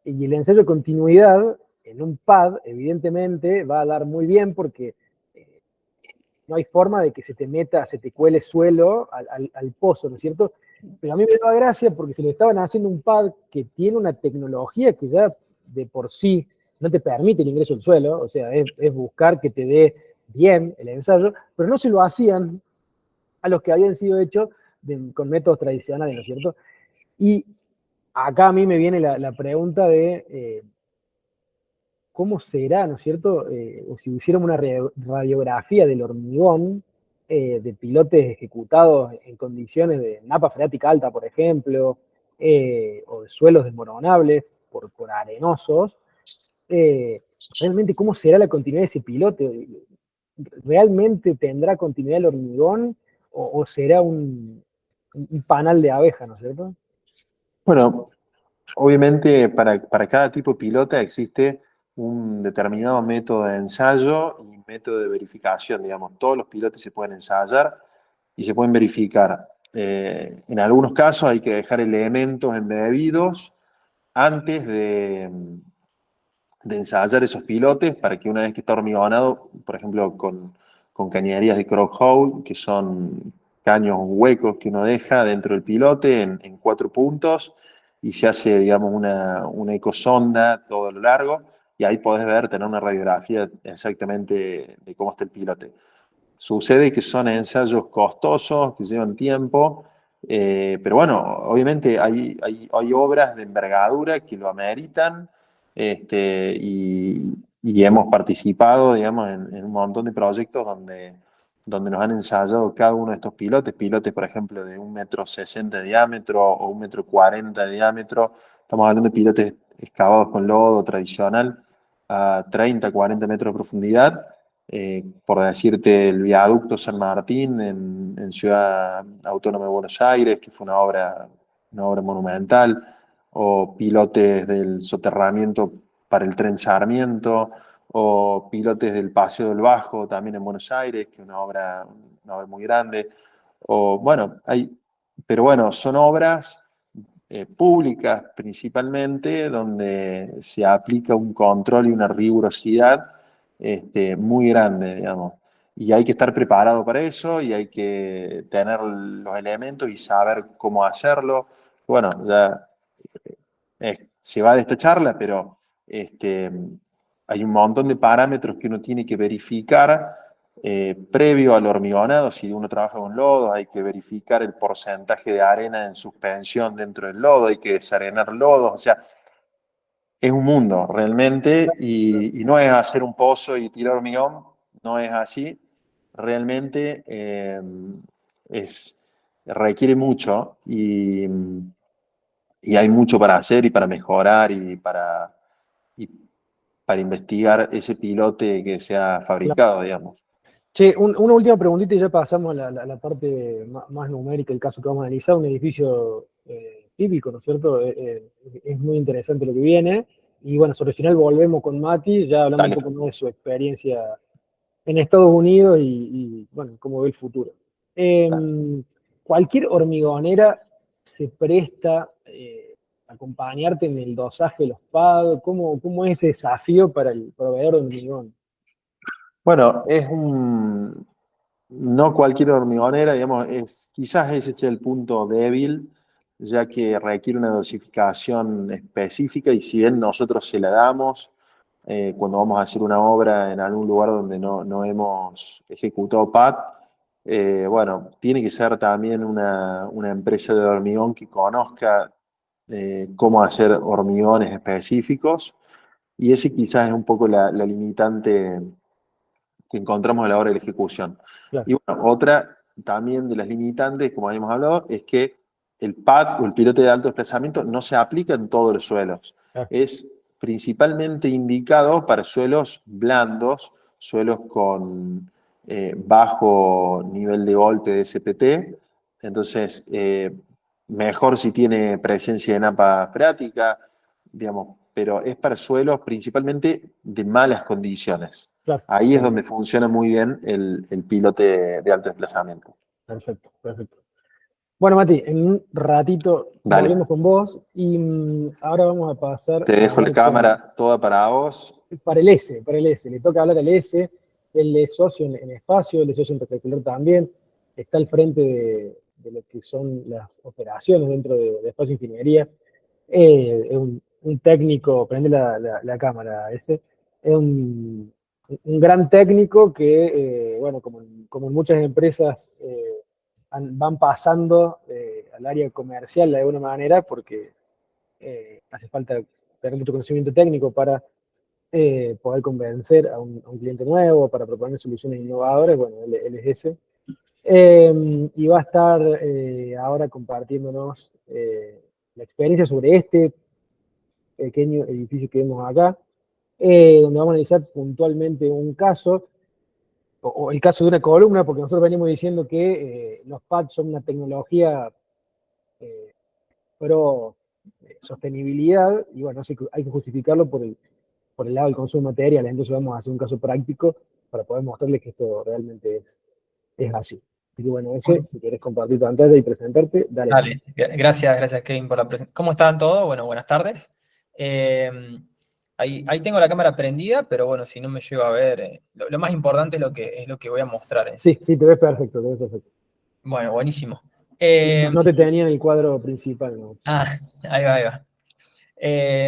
Speaker 1: Y el ensayo de continuidad en un pad, evidentemente, va a dar muy bien porque eh, no hay forma de que se te meta, se te cuele suelo al pozo, ¿no es cierto? Pero a mí me daba gracia porque se lo estaban haciendo un pad que tiene una tecnología que ya de por sí no te permite el ingreso al suelo, o sea, es buscar que te dé bien el ensayo, pero no se lo hacían a los que habían sido hechos con métodos tradicionales, ¿no es cierto? Y acá a mí me viene la pregunta de cómo será, ¿no es cierto? O si hiciéramos una radiografía del hormigón de pilotes ejecutados en condiciones de napa freática alta, por ejemplo, o de suelos desmoronables por arenosos, realmente cómo será la continuidad de ese pilote. ¿Realmente tendrá continuidad el hormigón o será un panal de abeja, ¿no es cierto?
Speaker 3: Bueno, obviamente, para cada tipo de pilota existe un determinado método de ensayo y método de verificación. Digamos, todos los pilotes se pueden ensayar y se pueden verificar. En algunos casos hay que dejar elementos embebidos antes de ensayar esos pilotes para que una vez que está hormigonado, por ejemplo, con cañerías de crock hole, que son caños huecos que uno deja dentro del pilote en 4 puntos y se hace, digamos, una ecosonda todo lo largo y ahí podés ver, tener una radiografía exactamente de cómo está el pilote. Sucede que son ensayos costosos, que llevan tiempo, pero bueno, obviamente hay obras de envergadura que lo ameritan, y hemos participado, digamos, en un montón de proyectos donde nos han ensayado cada uno de estos pilotes, por ejemplo, de 1,60 m de diámetro o 1,40 m de diámetro. Estamos hablando de pilotes excavados con lodo tradicional a 30, 40 metros de profundidad. Por decirte, el viaducto San Martín en Ciudad Autónoma de Buenos Aires, que fue una obra monumental, o pilotes del soterramiento para el tren Sarmiento, o pilotes del Paseo del Bajo, también en Buenos Aires, que es una obra muy grande. Pero bueno, son obras públicas principalmente, donde se aplica un control y una rigurosidad muy grande, digamos. Y hay que estar preparado para eso y hay que tener los elementos y saber cómo hacerlo. Bueno, ya se va de esta charla, pero hay un montón de parámetros que uno tiene que verificar previo al hormigonado. Si uno trabaja con lodo, hay que verificar el porcentaje de arena en suspensión dentro del lodo, hay que desarenar lodos, o sea, es un mundo realmente, y no es hacer un pozo y tirar hormigón, no es así. Realmente requiere mucho y hay mucho para hacer y para mejorar y para investigar ese pilote que se ha fabricado, digamos.
Speaker 1: Che, una última preguntita y ya pasamos a la parte más numérica, el caso que vamos a analizar, un edificio típico, ¿no es cierto? Es muy interesante lo que viene. Y bueno, sobre el final volvemos con Mati, ya hablando
Speaker 3: Dale.
Speaker 1: un poco más de su experiencia en Estados Unidos y bueno, cómo ve el futuro. Cualquier hormigonera se presta a acompañarte en el dosaje de los pagos. ¿Cómo es ese desafío para el proveedor de hormigón?
Speaker 3: Bueno, no cualquier hormigonera, digamos, quizás ese sea el punto débil, ya que requiere una dosificación específica y si bien nosotros se la damos cuando vamos a hacer una obra en algún lugar donde no hemos ejecutado PAT, bueno, tiene que ser también una empresa de hormigón que conozca cómo hacer hormigones específicos y ese quizás es un poco la limitante que encontramos a la hora de la ejecución.
Speaker 1: Claro.
Speaker 3: Y bueno, otra también de las limitantes, como habíamos hablado, es que el pad o el pilote de alto desplazamiento no se aplica en todos los suelos.
Speaker 1: Claro.
Speaker 3: Es principalmente indicado para suelos blandos, suelos con bajo nivel de golpe de SPT. Entonces, mejor si tiene presencia de napa freática, digamos, pero es para suelos principalmente de malas condiciones.
Speaker 1: Claro.
Speaker 3: Ahí es donde funciona muy bien el pilote de alto desplazamiento.
Speaker 1: Perfecto, perfecto. Bueno, Mati, en un ratito volvemos con vos y ahora vamos a pasar.
Speaker 3: Te dejo la cámara toda para vos.
Speaker 1: Para el S, le toca hablar al S. Él es socio en espacio, él es socio en Espectacular también. Está al frente de lo que son las operaciones dentro de Espacio Ingeniería. Es un técnico, prende la cámara ese. Es un gran técnico que, bueno, como en muchas empresas van pasando al área comercial de alguna manera porque hace falta tener mucho conocimiento técnico para poder convencer a un cliente nuevo, para proponer soluciones innovadoras. Bueno, él es ese. Y va a estar ahora compartiéndonos la experiencia sobre este pequeño edificio que vemos acá, donde vamos a analizar puntualmente un caso, o el caso de una columna, porque nosotros venimos diciendo que los pads son una tecnología pro sostenibilidad, y bueno, hay que justificarlo por el lado del consumo de materiales. Entonces vamos a hacer un caso práctico para poder mostrarles que esto realmente es así. Así que bueno, si querés compartir pantalla y presentarte, dale.
Speaker 5: Dale, gracias Kevin por la presentación. ¿Cómo están todos? Bueno, buenas tardes. Ahí tengo la cámara prendida, pero bueno, si no me llego a ver, lo más importante es lo que voy a mostrar.
Speaker 1: Sí, te ves perfecto,
Speaker 5: Bueno, buenísimo.
Speaker 1: No te tenía en el cuadro principal, ¿no?
Speaker 5: Ahí va, ahí va.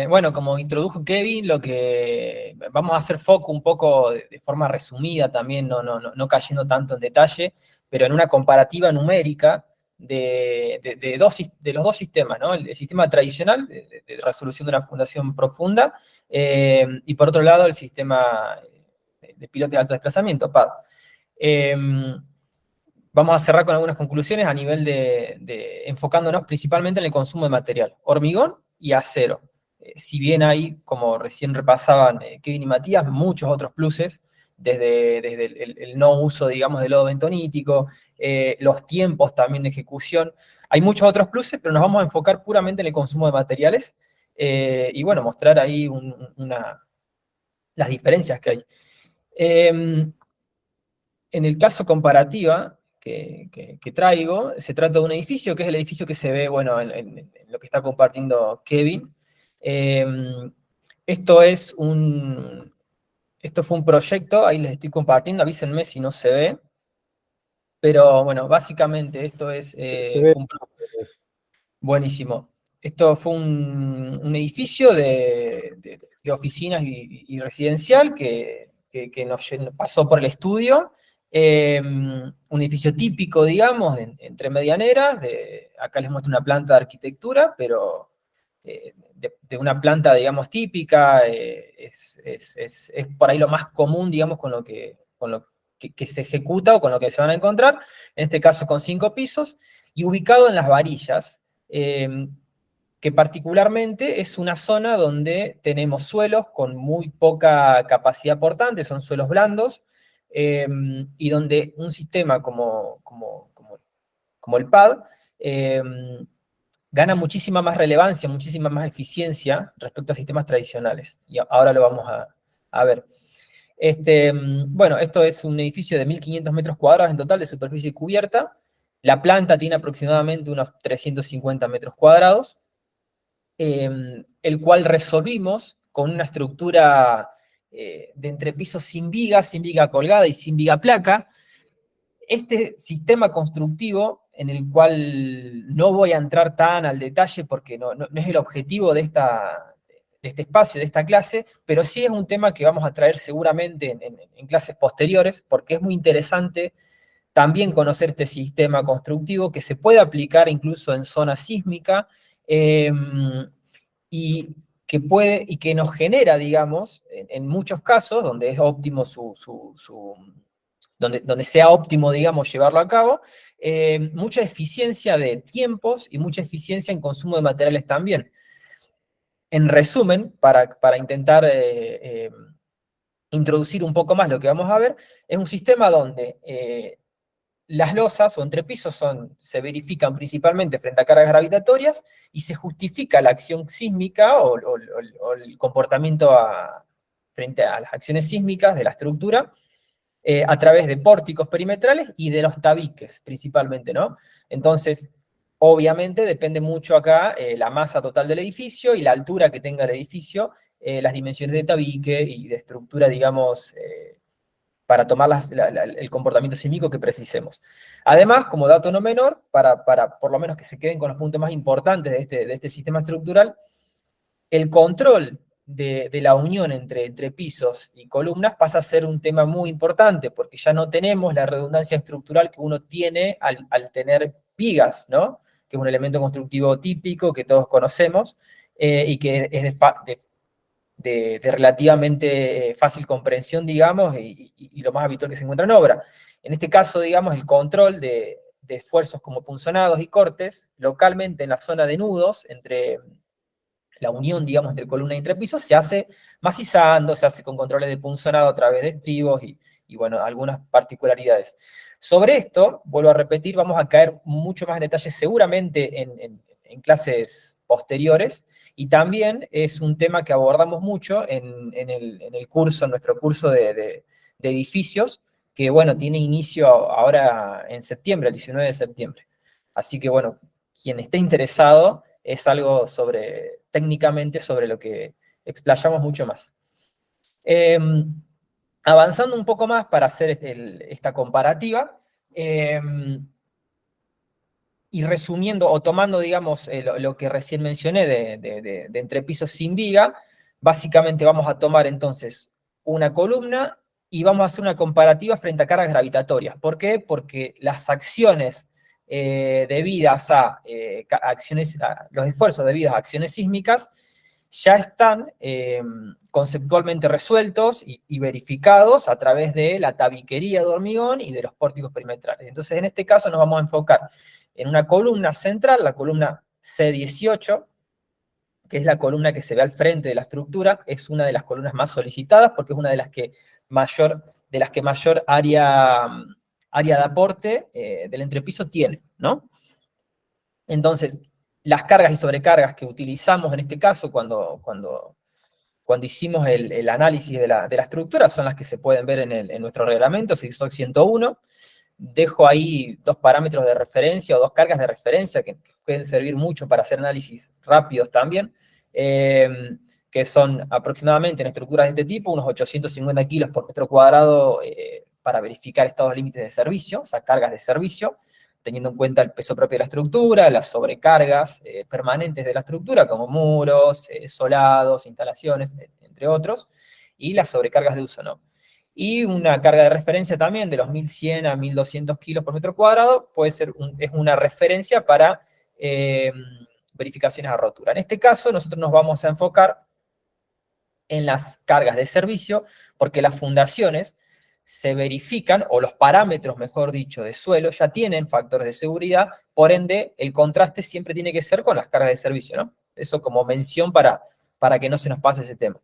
Speaker 5: Bueno, como introdujo Kevin, lo que vamos a hacer foco un poco de forma resumida también, no cayendo tanto en detalle, pero en una comparativa numérica de los dos sistemas, ¿no? El sistema tradicional de resolución de una fundación profunda y por otro lado el sistema de pilotes de alto desplazamiento, PAD. Vamos a cerrar con algunas conclusiones a nivel enfocándonos principalmente en el consumo de material, hormigón y acero. Si bien hay, como recién repasaban Kevin y Matías, muchos otros pluses, desde el no uso, digamos, del lodo bentonítico, los tiempos también de ejecución. Hay muchos otros pluses, pero nos vamos a enfocar puramente en el consumo de materiales y, bueno, mostrar ahí las diferencias que hay. En el caso comparativa que traigo, se trata de un edificio, que es el edificio que se ve, bueno, en lo que está compartiendo Kevin. Esto fue un proyecto, ahí les estoy compartiendo, avísenme si no se ve. Pero bueno, básicamente esto es
Speaker 1: Se ve.
Speaker 5: buenísimo. Esto fue un edificio de oficinas y residencial que nos pasó por el estudio. Un edificio típico, digamos, entre medianeras. Acá les muestro una planta de arquitectura, pero de una planta, digamos, típica. Es por ahí lo más común, digamos, con lo que se ejecuta o con lo que se van a encontrar. En este caso con 5 pisos. Y ubicado en Las Varillas, que particularmente es una zona donde tenemos suelos con muy poca capacidad portante, son suelos blandos, y donde un sistema como el PAD gana muchísima más relevancia, muchísima más eficiencia respecto a sistemas tradicionales. Y ahora lo vamos a ver. Bueno, esto es un edificio de 1.500 metros cuadrados en total de superficie cubierta. La planta tiene aproximadamente unos 350 metros cuadrados, el cual resolvimos con una estructura de entrepisos sin viga colgada y sin viga placa. Este sistema constructivo, en el cual no voy a entrar tan al detalle porque no es el objetivo de este espacio, de esta clase, pero sí es un tema que vamos a traer seguramente en clases posteriores, porque es muy interesante también conocer este sistema constructivo que se puede aplicar incluso en zona sísmica y que nos genera, digamos, en muchos casos, donde es óptimo donde sea óptimo, digamos, llevarlo a cabo, mucha eficiencia de tiempos y mucha eficiencia en consumo de materiales también. En resumen, para intentar introducir un poco más lo que vamos a ver, es un sistema donde las losas o entrepisos se verifican principalmente frente a cargas gravitatorias y se justifica la acción sísmica o el comportamiento frente a las acciones sísmicas de la estructura a través de pórticos perimetrales y de los tabiques principalmente, ¿no? Entonces, obviamente depende mucho acá la masa total del edificio y la altura que tenga el edificio, las dimensiones de tabique y de estructura, digamos, para tomar el comportamiento sísmico que precisemos. Además, como dato no menor, para por lo menos que se queden con los puntos más importantes de este sistema estructural, el control de la unión entre pisos y columnas pasa a ser un tema muy importante, porque ya no tenemos la redundancia estructural que uno tiene al tener vigas, ¿no? Que es un elemento constructivo típico que todos conocemos y que es de relativamente fácil comprensión, digamos, y lo más habitual que se encuentra en obra. En este caso, digamos, el control de esfuerzos como punzonados y cortes, localmente en la zona de nudos, entre la unión, digamos, entre columna y entrepiso, se hace macizando, se hace con controles de punzonado a través de estribos y bueno, algunas particularidades. Sobre esto, vuelvo a repetir, vamos a caer mucho más en detalle seguramente en clases posteriores, y también es un tema que abordamos mucho en nuestro curso de edificios, que bueno, tiene inicio ahora en septiembre, el 19 de septiembre. Así que bueno, quien esté interesado, es algo técnicamente sobre lo que explayamos mucho más. Avanzando un poco más para hacer esta comparativa, Y resumiendo, o tomando, digamos, lo que recién mencioné de entrepisos sin viga, básicamente vamos a tomar entonces una columna y vamos a hacer una comparativa frente a cargas gravitatorias. ¿Por qué? Porque las acciones debidas a los esfuerzos debidos a acciones sísmicas ya están conceptualmente resueltos y verificados a través de la tabiquería de hormigón y de los pórticos perimetrales. Entonces, en este caso nos vamos a enfocar en una columna central, la columna C18, que es la columna que se ve al frente de la estructura, es una de las columnas más solicitadas porque es una de las que mayor área de aporte del entrepiso tiene, ¿no? Entonces, las cargas y sobrecargas que utilizamos en este caso cuando hicimos el análisis de la estructura son las que se pueden ver en nuestro reglamento, SIGSOC 101. Dejo ahí 2 parámetros de referencia o 2 cargas de referencia que pueden servir mucho para hacer análisis rápidos también, que son aproximadamente en estructuras de este tipo unos 850 kilos por metro cuadrado para verificar estados límites de servicio, o sea, cargas de servicio, teniendo en cuenta el peso propio de la estructura, las sobrecargas permanentes de la estructura, como muros, solados, instalaciones, entre otros, y las sobrecargas de uso, ¿no? Y una carga de referencia también de los 1100 a 1200 kilos por metro cuadrado es una referencia para verificaciones a rotura. En este caso, nosotros nos vamos a enfocar en las cargas de servicio, porque las fundaciones se verifican, o los parámetros, mejor dicho, de suelo, ya tienen factores de seguridad, por ende, el contraste siempre tiene que ser con las cargas de servicio, ¿no? Eso como mención para que no se nos pase ese tema.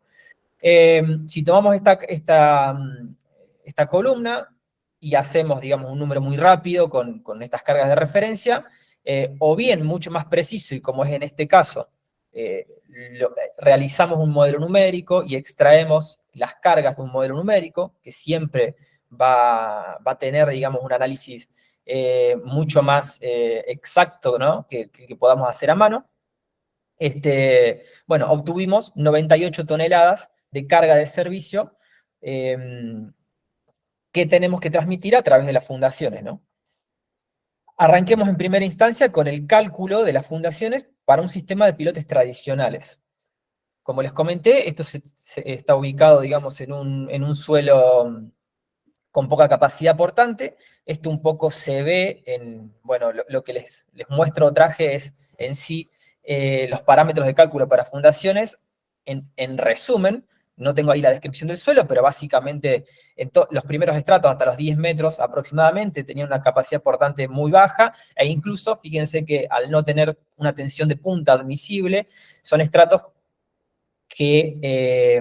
Speaker 5: Si tomamos esta columna y hacemos, digamos, un número muy rápido con estas cargas de referencia, o bien mucho más preciso, y como es en este caso, realizamos un modelo numérico y extraemos las cargas de un modelo numérico, que siempre va a tener, digamos, un análisis mucho más exacto, ¿no? que podamos hacer a mano. Bueno, obtuvimos 98 toneladas de carga de servicio que tenemos que transmitir a través de las fundaciones, ¿no? Arranquemos en primera instancia con el cálculo de las fundaciones para un sistema de pilotes tradicionales. Como les comenté, esto está ubicado, digamos, en un suelo con poca capacidad portante. Esto un poco se ve en, bueno, lo que les muestro traje es en sí los parámetros de cálculo para fundaciones. En resumen, no tengo ahí la descripción del suelo, pero básicamente los primeros estratos hasta los 10 metros aproximadamente tenían una capacidad portante muy baja, e incluso, fíjense que al no tener una tensión de punta admisible, son estratos que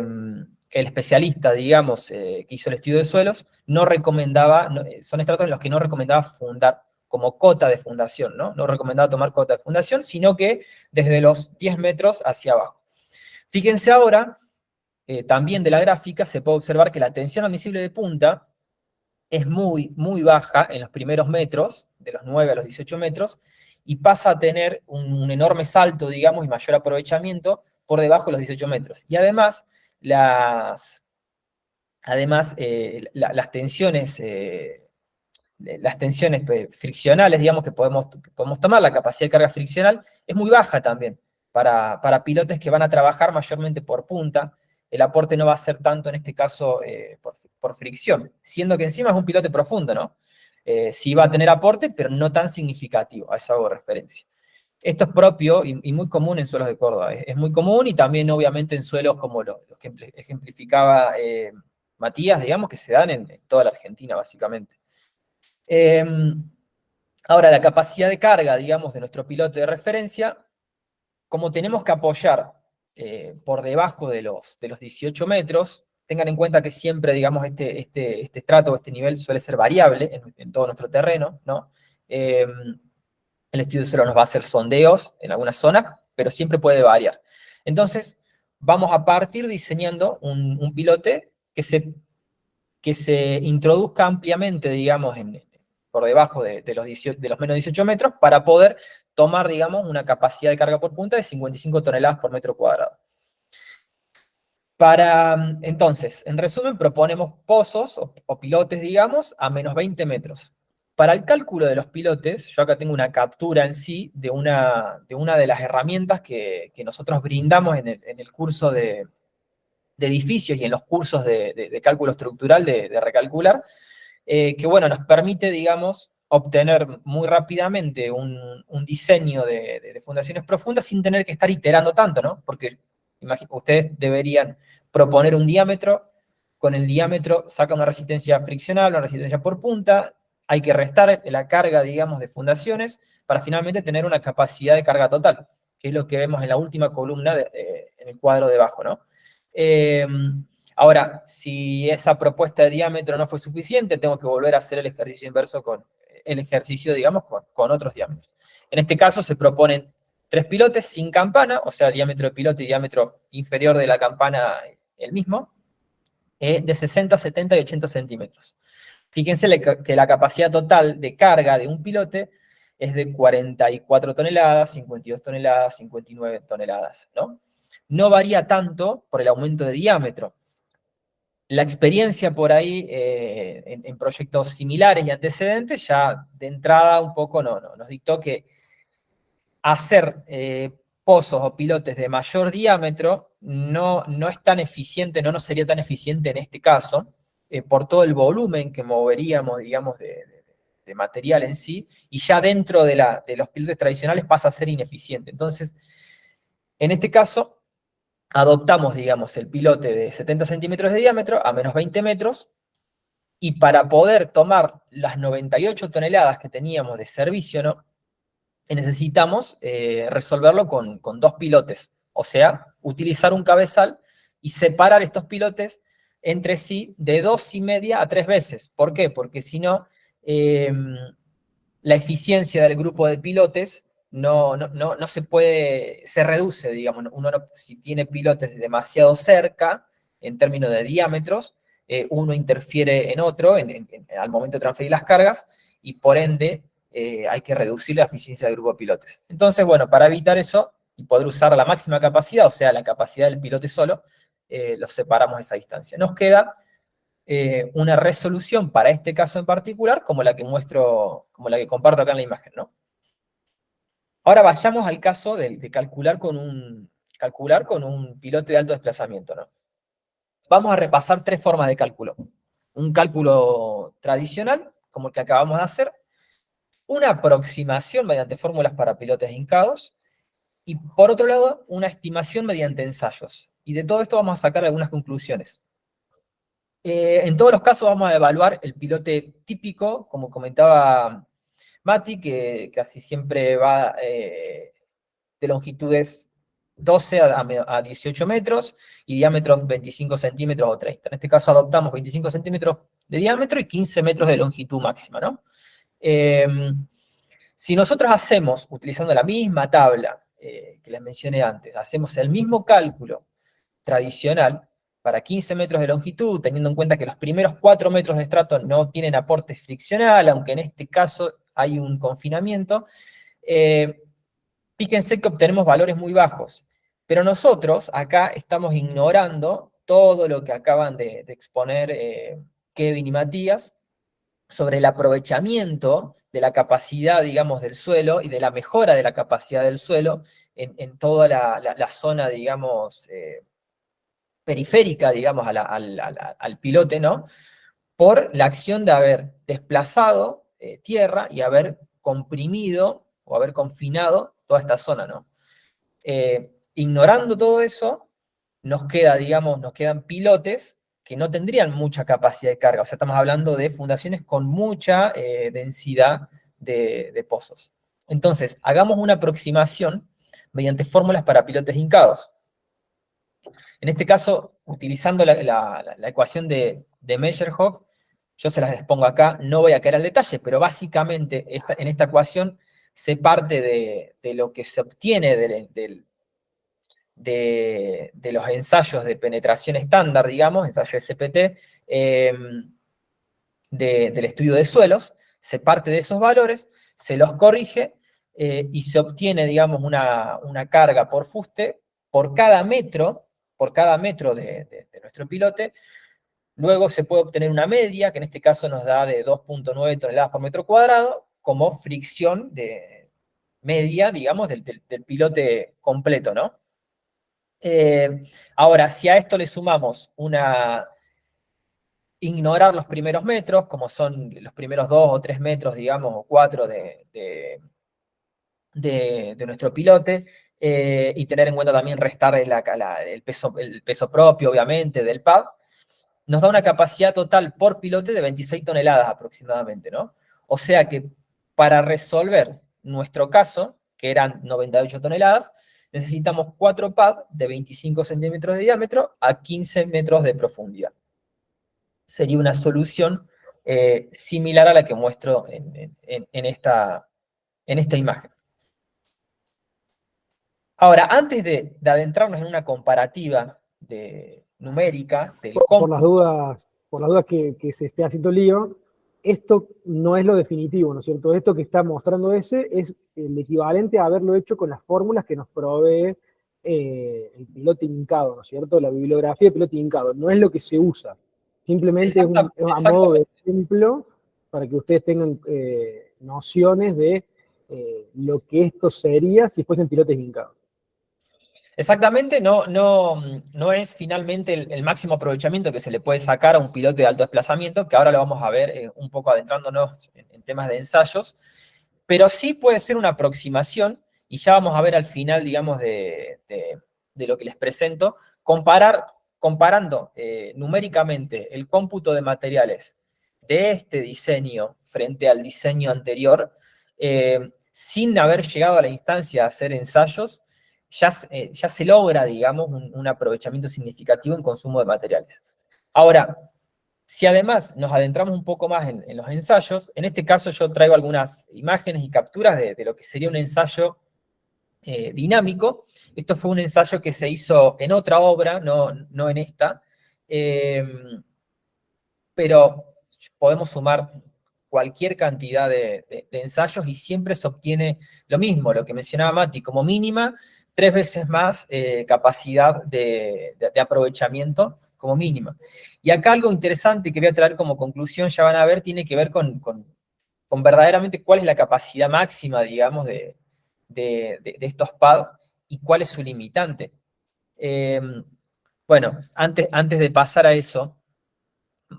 Speaker 5: el especialista, digamos, que hizo el estudio de suelos, no recomendaba, son estratos en los que no recomendaba fundar como cota de fundación, ¿no? No recomendaba tomar cota de fundación, sino que desde los 10 metros hacia abajo. Fíjense ahora, también de la gráfica, se puede observar que la tensión admisible de punta es muy, muy baja en los primeros metros, de los 9 a los 18 metros, y pasa a tener un enorme salto, digamos, y mayor aprovechamiento por debajo de los 18 metros. Y además, las tensiones friccionales, digamos, que podemos tomar, la capacidad de carga friccional, es muy baja también para pilotes que van a trabajar mayormente por punta. El aporte no va a ser tanto en este caso por fricción, siendo que encima es un pilote profundo, ¿no? Sí va a tener aporte, pero no tan significativo, a eso hago referencia. Esto es propio y muy común en suelos de Córdoba, es muy común, y también obviamente en suelos como los que ejemplificaba Matías, digamos, que se dan en toda la Argentina, básicamente. Ahora, la capacidad de carga, digamos, de nuestro pilote de referencia, como tenemos que apoyar por debajo de los 18 metros, tengan en cuenta que siempre, digamos, este estrato, este nivel suele ser variable en todo nuestro terreno, ¿no? El estudio de suelo nos va a hacer sondeos en algunas zonas, pero siempre puede variar. Entonces, vamos a partir diseñando un pilote que se introduzca ampliamente, digamos, por debajo de los menos 18 metros, para poder tomar, digamos, una capacidad de carga por punta de 55 toneladas por metro cuadrado. Entonces, en resumen, proponemos pozos o pilotes, digamos, a menos 20 metros. Para el cálculo de los pilotes, yo acá tengo una captura en sí de una de las herramientas que nosotros brindamos en el curso de edificios y en los cursos de cálculo estructural de Recalcular, que bueno, nos permite, digamos, obtener muy rápidamente un diseño de fundaciones profundas sin tener que estar iterando tanto, ¿no? Porque ustedes deberían proponer un diámetro, con el diámetro saca una resistencia friccional, una resistencia por punta, hay que restar la carga, digamos, de fundaciones para finalmente tener una capacidad de carga total, que es lo que vemos en la última columna en el cuadro de abajo, ¿no? Ahora, si esa propuesta de diámetro no fue suficiente, tengo que volver a hacer el ejercicio inverso digamos, con otros diámetros. En este caso se proponen 3 pilotes sin campana, o sea, diámetro de pilote y diámetro inferior de la campana el mismo, de 60, 70 y 80 centímetros. Fíjense que la capacidad total de carga de un pilote es de 44 toneladas, 52 toneladas, 59 toneladas, ¿no? No varía tanto por el aumento de diámetro. La experiencia por ahí en proyectos similares y antecedentes ya de entrada un poco nos dictó que hacer pozos o pilotes de mayor diámetro no es tan eficiente, no nos sería tan eficiente en este caso, por todo el volumen que moveríamos, digamos, de material en sí, y ya dentro de los pilotes tradicionales pasa a ser ineficiente. Entonces, en este caso, adoptamos, digamos, el pilote de 70 centímetros de diámetro a menos 20 metros, y para poder tomar las 98 toneladas que teníamos de servicio, ¿no? Necesitamos resolverlo con 2 pilotes, o sea, utilizar un cabezal y separar estos pilotes entre sí de 2,5 a 3 veces. ¿Por qué? Porque si no, la eficiencia del grupo de pilotes no se reduce, digamos. Si tiene pilotes demasiado cerca, en términos de diámetros, uno interfiere en otro al momento de transferir las cargas, y por ende hay que reducir la eficiencia del grupo de pilotes. Entonces, bueno, para evitar eso y poder usar la máxima capacidad, o sea, la capacidad del pilote solo, los separamos a esa distancia. Nos queda una resolución para este caso en particular, como la que muestro, como la que comparto acá en la imagen, ¿no? Ahora vayamos al caso de calcular con un pilote de alto desplazamiento, ¿no? Vamos a repasar 3 formas de cálculo. Un cálculo tradicional, como el que acabamos de hacer, una aproximación mediante fórmulas para pilotes hincados, y por otro lado, una estimación mediante ensayos. Y de todo esto vamos a sacar algunas conclusiones. En todos los casos vamos a evaluar el pilote típico, como comentaba Mati, que casi siempre va de longitudes 12 a 18 metros y diámetros 25 centímetros o 30. En este caso adoptamos 25 centímetros de diámetro y 15 metros de longitud máxima, ¿no? Si nosotros hacemos, utilizando la misma tabla que les mencioné antes, hacemos el mismo cálculo tradicional para 15 metros de longitud, teniendo en cuenta que los primeros 4 metros de estrato no tienen aporte friccional, aunque en este caso hay un confinamiento, fíjense que obtenemos valores muy bajos. Pero nosotros acá estamos ignorando todo lo que acaban de exponer Kevin y Matías sobre el aprovechamiento de la capacidad, digamos, del suelo y de la mejora de la capacidad del suelo en toda la zona, digamos, periférica, digamos, al pilote, ¿no? Por la acción de haber desplazado tierra y haber comprimido o haber confinado toda esta zona, ¿no? Ignorando todo eso, nos quedan pilotes que no tendrían mucha capacidad de carga. O sea, estamos hablando de fundaciones con mucha densidad de pozos. Entonces, hagamos una aproximación mediante fórmulas para pilotes hincados. En este caso, utilizando la ecuación de Meyerhoff, yo se las expongo acá, no voy a caer al detalle, pero básicamente en esta ecuación se parte de lo que se obtiene de los ensayos de penetración estándar, digamos, ensayo SPT, del estudio de suelos, se parte de esos valores, se los corrige y se obtiene, digamos, una carga por fuste por cada metro de nuestro pilote, Luego se puede obtener una media, que en este caso nos da de 2.9 toneladas por metro cuadrado, como fricción de media, digamos, del pilote completo, ¿no? Ahora, si a esto le sumamos ignorar los primeros metros, como son los primeros 2 o 3 metros, digamos, o 4 de nuestro pilote, y tener en cuenta también restar el peso propio, obviamente, del pad, nos da una capacidad total por pilote de 26 toneladas aproximadamente, ¿no? O sea que para resolver nuestro caso, que eran 98 toneladas, necesitamos 4 pads de 25 centímetros de diámetro a 15 metros de profundidad. Sería una solución similar a la que muestro en esta imagen. Ahora, antes de adentrarnos en una comparativa numérica del
Speaker 1: por las dudas que se esté haciendo lío, esto no es lo definitivo, ¿no es cierto? Esto que está mostrando ese es el equivalente a haberlo hecho con las fórmulas que nos provee el piloto hincado, ¿no es cierto? La bibliografía de piloto hincado. No es lo que se usa. Simplemente es a modo de ejemplo para que ustedes tengan nociones de lo que esto sería si fuesen pilotes hincados.
Speaker 5: Exactamente, no es finalmente el máximo aprovechamiento que se le puede sacar a un pilote de alto desplazamiento, que ahora lo vamos a ver un poco adentrándonos en temas de ensayos, pero sí puede ser una aproximación, y ya vamos a ver al final, digamos, de lo que les presento, comparando numéricamente el cómputo de materiales de este diseño frente al diseño anterior, sin haber llegado a la instancia de hacer ensayos, ya se logra, digamos, un aprovechamiento significativo en consumo de materiales. Ahora, si además nos adentramos un poco más en los ensayos, en este caso yo traigo algunas imágenes y capturas de lo que sería un ensayo dinámico. Esto fue un ensayo que se hizo en otra obra, no en esta, pero podemos sumar cualquier cantidad de ensayos y siempre se obtiene lo mismo, lo que mencionaba Mati, como mínima, 3 veces más capacidad de aprovechamiento como mínima. Y acá algo interesante que voy a traer como conclusión, ya van a ver, tiene que ver con verdaderamente cuál es la capacidad máxima, digamos, de estos pads y cuál es su limitante. Bueno, antes de pasar a eso,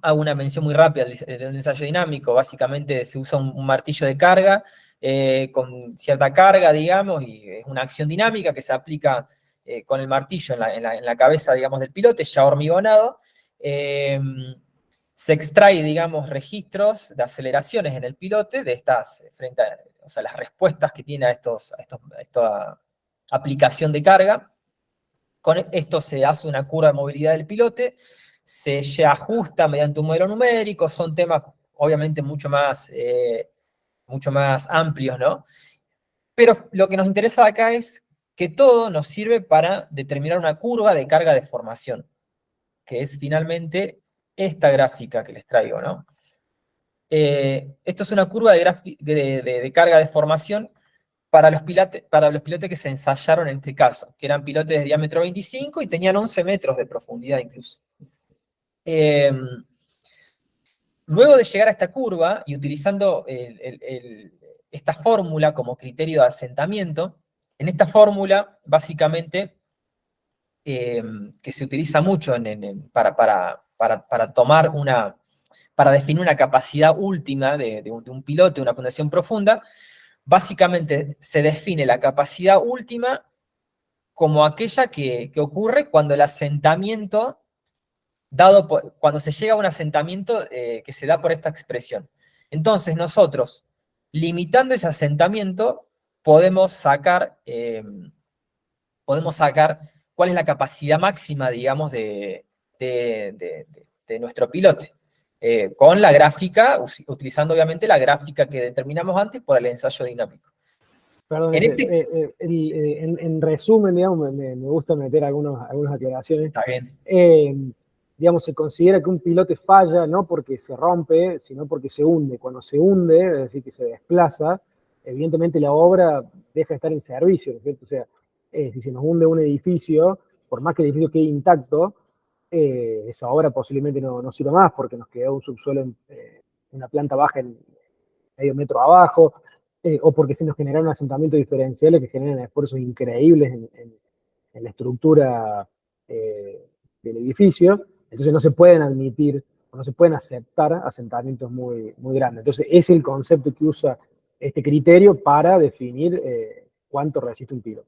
Speaker 5: hago una mención muy rápida de un ensayo dinámico. Básicamente se usa un martillo de carga con cierta carga, digamos, y es una acción dinámica que se aplica con el martillo en la cabeza, digamos, del pilote, ya hormigonado. Se extrae, digamos, registros de aceleraciones en el pilote de estas, o sea, las respuestas que tiene a esta aplicación de carga. Con esto se hace una curva de movilidad del pilote, se ajusta mediante un modelo numérico, son temas obviamente mucho más amplios, ¿no? Pero lo que nos interesa acá es que todo nos sirve para determinar una curva de carga de formación, que es finalmente esta gráfica que les traigo, ¿no? Esto es una curva de carga de formación para los pilotes que se ensayaron en este caso, que eran pilotes de diámetro 25 y tenían 11 metros de profundidad incluso. Luego de llegar a esta curva y utilizando esta fórmula como criterio de asentamiento, en esta fórmula básicamente que se utiliza mucho para definir una capacidad última de un pilote, una fundación profunda, básicamente se define la capacidad última como aquella que ocurre cuando el asentamiento cuando se llega a un asentamiento que se da por esta expresión. Entonces nosotros, limitando ese asentamiento, podemos sacar cuál es la capacidad máxima, digamos, de nuestro pilote. Con la gráfica, utilizando obviamente la gráfica que determinamos antes por el ensayo dinámico.
Speaker 1: Perdón, en resumen, digamos, me gusta meter algunas aclaraciones.
Speaker 5: Está bien.
Speaker 1: Digamos, se considera que un pilote falla no porque se rompe, sino porque se hunde. Cuando se hunde, es decir, que se desplaza, evidentemente la obra deja de estar en servicio, ¿no es cierto? O sea, si se nos hunde un edificio, por más que el edificio quede intacto, esa obra posiblemente no sirva más porque nos quedó un subsuelo, una planta baja en medio metro abajo, o porque se nos generaron asentamientos diferenciales que generan esfuerzos increíbles en la estructura del edificio. Entonces no se pueden admitir, o no se pueden aceptar asentamientos muy, muy grandes. Entonces es el concepto que usa este criterio para definir cuánto resiste un pilote.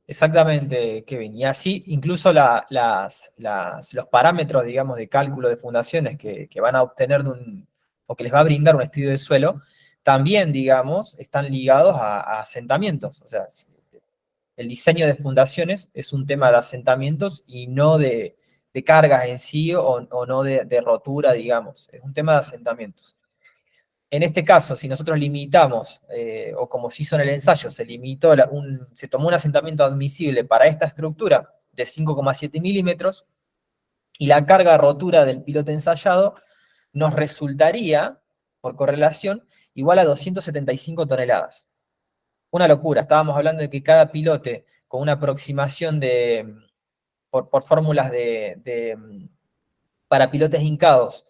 Speaker 5: Exactamente, Kevin. Y así, incluso los parámetros, digamos, de cálculo de fundaciones que van a obtener o que les va a brindar un estudio de suelo, también, digamos, están ligados a asentamientos. O sea, el diseño de fundaciones es un tema de asentamientos y no de cargas en sí o no de rotura, digamos. Es un tema de asentamientos. En este caso, si nosotros limitamos, o como se hizo en el ensayo, se tomó un asentamiento admisible para esta estructura de 5,7 milímetros, y la carga de rotura del pilote ensayado nos resultaría, por correlación, igual a 275 toneladas. Una locura. Estábamos hablando de que cada pilote, con una aproximación por fórmulas para pilotes hincados,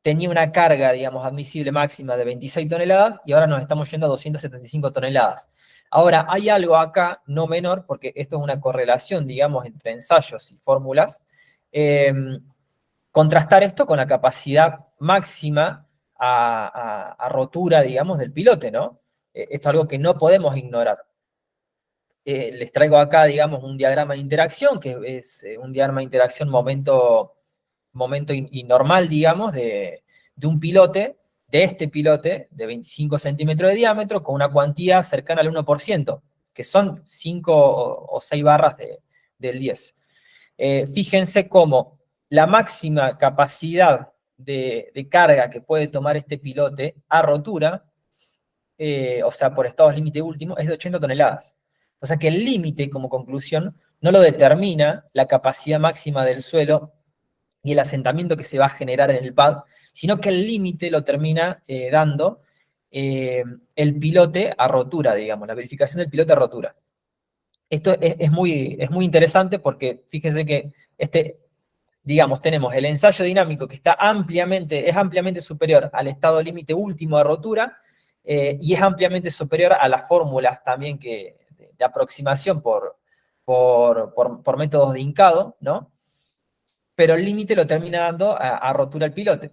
Speaker 5: tenía una carga, digamos, admisible máxima de 26 toneladas, y ahora nos estamos yendo a 275 toneladas. Ahora, hay algo acá no menor, porque esto es una correlación, digamos, entre ensayos y fórmulas. Contrastar esto con la capacidad máxima a rotura, digamos, del pilote, ¿no? Esto es algo que no podemos ignorar. Les traigo acá, digamos, un diagrama de interacción, que es un diagrama de interacción momento y normal, digamos, de un pilote, de este pilote, de 25 centímetros de diámetro, con una cuantía cercana al 1%, que son 5 o 6 barras del 10. Fíjense cómo la máxima capacidad de carga que puede tomar este pilote a rotura, o sea, por estados límite último, es de 80 toneladas. O sea que el límite, como conclusión, no lo determina la capacidad máxima del suelo y el asentamiento que se va a generar en el pad, sino que el límite lo termina dando el pilote a rotura, digamos, la verificación del pilote a rotura. Esto es muy interesante porque fíjense que digamos, tenemos el ensayo dinámico que es ampliamente superior al estado límite último de rotura, y es ampliamente superior a las fórmulas también de aproximación por métodos de hincado, ¿no? Pero el límite lo termina dando a rotura el pilote.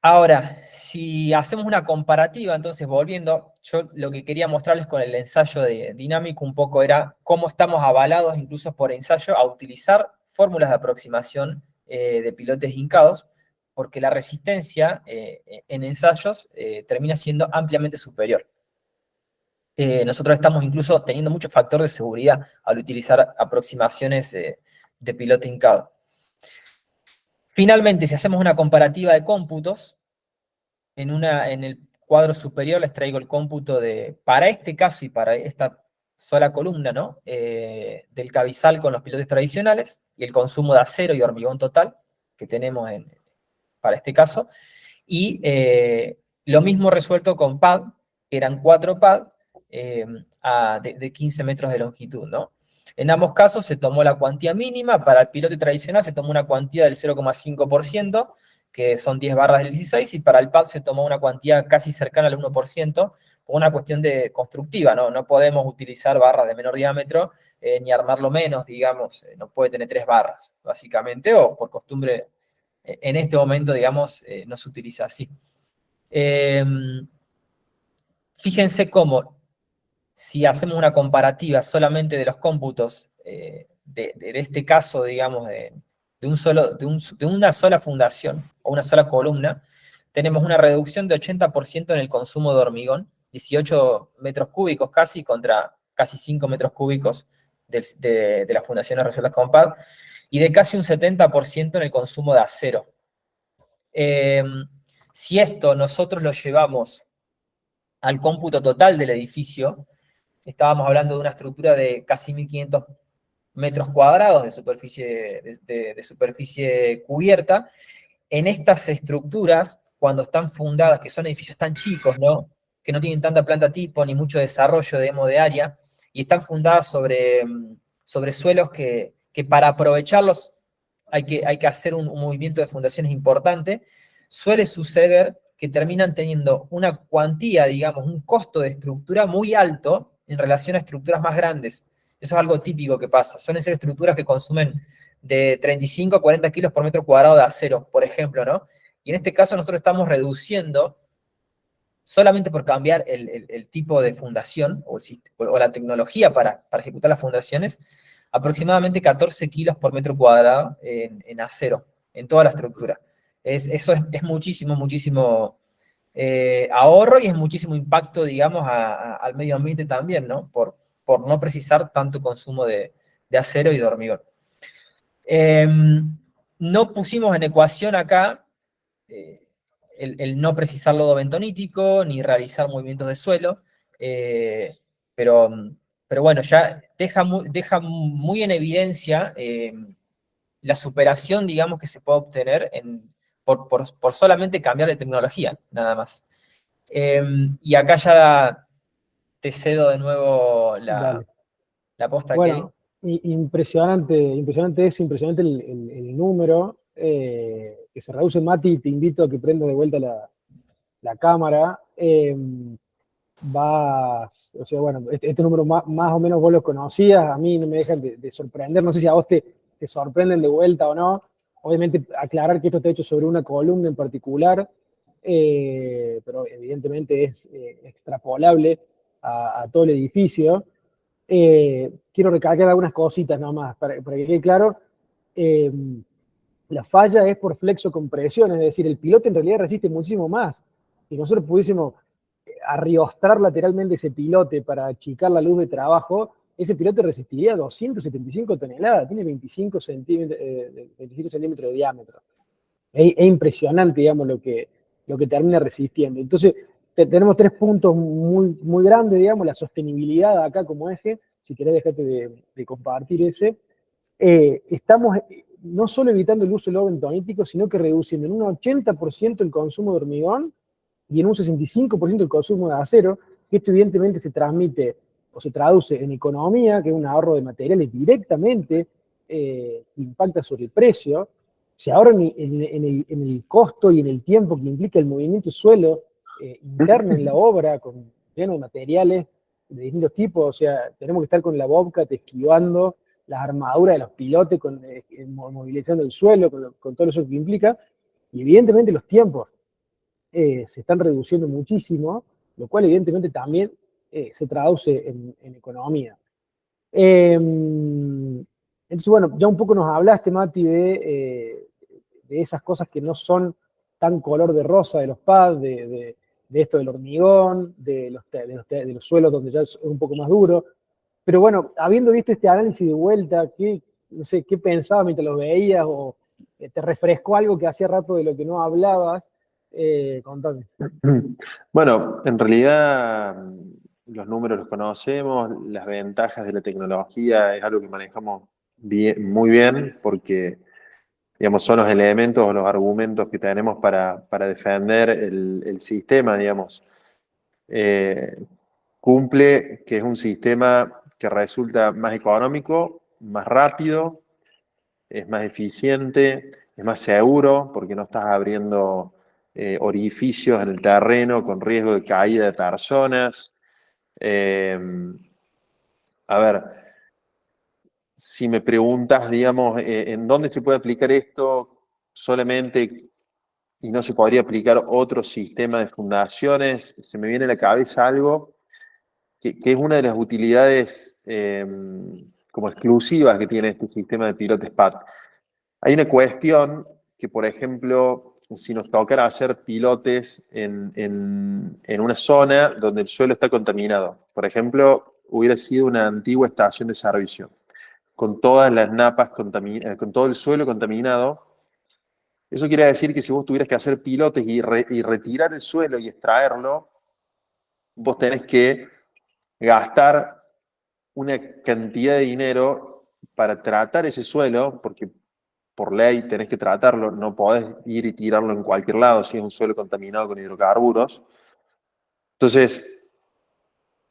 Speaker 5: Ahora, si hacemos una comparativa, entonces volviendo, yo lo que quería mostrarles con el ensayo dinámico un poco era cómo estamos avalados incluso por ensayo a utilizar fórmulas de aproximación de pilotes hincados, porque la resistencia en ensayos termina siendo ampliamente superior. Nosotros estamos incluso teniendo mucho factor de seguridad al utilizar aproximaciones de pilote hincado. Finalmente, si hacemos una comparativa de cómputos, en el cuadro superior les traigo el cómputo para este caso y para esta sola columna, ¿no? Del cabezal con los pilotes tradicionales, y el consumo de acero y hormigón total que tenemos para este caso, y lo mismo resuelto con pad, que eran 4 pad de 15 metros de longitud, ¿no? En ambos casos se tomó la cuantía mínima. Para el pilote tradicional se tomó una cuantía del 0,5%, que son 10 barras del 16, y para el pad se tomó una cuantía casi cercana al 1%, por una cuestión constructiva, ¿no? No podemos utilizar barras de menor diámetro, ni armarlo menos, digamos, no puede tener 3 barras, básicamente, o por costumbre, en este momento, digamos, no se utiliza así. Fíjense cómo, si hacemos una comparativa solamente de los cómputos de este caso, digamos, de una sola fundación o una sola columna, tenemos una reducción de 80% en el consumo de hormigón, 18 metros cúbicos casi contra casi 5 metros cúbicos de las fundaciones resueltas con pad, y de casi un 70% en el consumo de acero. Si esto nosotros lo llevamos al cómputo total del edificio, estábamos hablando de una estructura de casi 1.500 metros cuadrados de superficie cubierta. En estas estructuras, cuando están fundadas, que son edificios tan chicos, ¿no? Que no tienen tanta planta tipo ni mucho desarrollo de área, y están fundadas sobre suelos que que para aprovecharlos hay que hacer un movimiento de fundaciones importante, suele suceder que terminan teniendo una cuantía, digamos, un costo de estructura muy alto en relación a estructuras más grandes. Eso es algo típico que pasa. Suelen ser estructuras que consumen de 35 a 40 kilos por metro cuadrado de acero, por ejemplo, ¿no? Y en este caso nosotros estamos reduciendo, solamente por cambiar el tipo de fundación o la tecnología para ejecutar las fundaciones, aproximadamente 14 kilos por metro cuadrado en acero, en toda la estructura. Eso es muchísimo, muchísimo ahorro y es muchísimo impacto, digamos, al medio ambiente también, ¿no? Por no precisar tanto consumo de acero y de hormigón. No pusimos en ecuación acá el no precisar lodo bentonítico, ni realizar movimientos de suelo, pero bueno, ya deja muy en evidencia la superación, digamos, que se puede obtener por solamente cambiar de tecnología, nada más. Y acá ya te cedo de nuevo
Speaker 1: Dale.
Speaker 5: la posta,
Speaker 1: Bueno, impresionante el número, que se reduce, Mati, te invito a que prendas de vuelta la cámara. O sea, bueno, este número más o menos vos lo conocías, a mí no me dejan de sorprender, no sé si a vos te sorprenden de vuelta o no. Obviamente aclarar que esto está hecho sobre una columna en particular, pero evidentemente es extrapolable a todo el edificio. Quiero recalcar algunas cositas nomás, para que quede claro. La falla es por flexocompresión, es decir, el pilote en realidad resiste muchísimo más. Si nosotros pudiésemos arriostrar lateralmente ese pilote para achicar la luz de trabajo, ese pilote resistiría 275 toneladas, tiene 25 centímetros de diámetro. Es impresionante, digamos, lo que termina resistiendo. Entonces, tenemos 3 puntos muy, muy grandes, digamos, la sostenibilidad acá como eje, si querés dejate de compartir ese. Estamos no solo evitando el uso del lodo bentonítico, sino que reduciendo en un 80% el consumo de hormigón y en un 65% el consumo de acero, que esto evidentemente se transmite o se traduce en economía, que es un ahorro de materiales directamente, impacta sobre el precio, se ahorra en el costo y en el tiempo que implica el movimiento suelo interno en la obra, lleno de materiales de distintos tipos. O sea, tenemos que estar con la Bobcat esquivando las armaduras de los pilotes, movilizando el suelo, con todo eso que implica, y evidentemente los tiempos se están reduciendo muchísimo, lo cual evidentemente también se traduce en economía. Entonces, bueno, ya un poco nos hablaste, Mati, de esas cosas que no son tan color de rosa de los pads, de esto del hormigón, de los suelos donde ya es un poco más duro. Pero bueno, habiendo visto este análisis de vuelta, no sé, ¿qué pensabas mientras lo veías? ¿O te refrescó algo que hacía rato de lo que no hablabas? Contame.
Speaker 3: Bueno, en realidad los números los conocemos, las ventajas de la tecnología es algo que manejamos muy bien, porque digamos, son los elementos o los argumentos que tenemos para defender el sistema, digamos. Cumple que es un sistema que resulta más económico, más rápido, es más eficiente, es más seguro, porque no estás abriendo orificios en el terreno con riesgo de caída de personas. A ver, si me preguntas, digamos, en dónde se puede aplicar esto solamente y no se podría aplicar otro sistema de fundaciones, se me viene a la cabeza algo que es una de las utilidades como exclusivas que tiene este sistema de pilotes PAD. Hay una cuestión que, por ejemplo, si nos tocara hacer pilotes en una zona donde el suelo está contaminado, por ejemplo, hubiera sido una antigua estación de servicio, con todas las napas contaminadas, con todo el suelo contaminado. Eso quiere decir que si vos tuvieras que hacer pilotes y retirar el suelo y extraerlo, vos tenés que gastar una cantidad de dinero para tratar ese suelo, porque por ley tenés que tratarlo, no podés ir y tirarlo en cualquier lado si es un suelo contaminado con hidrocarburos. Entonces,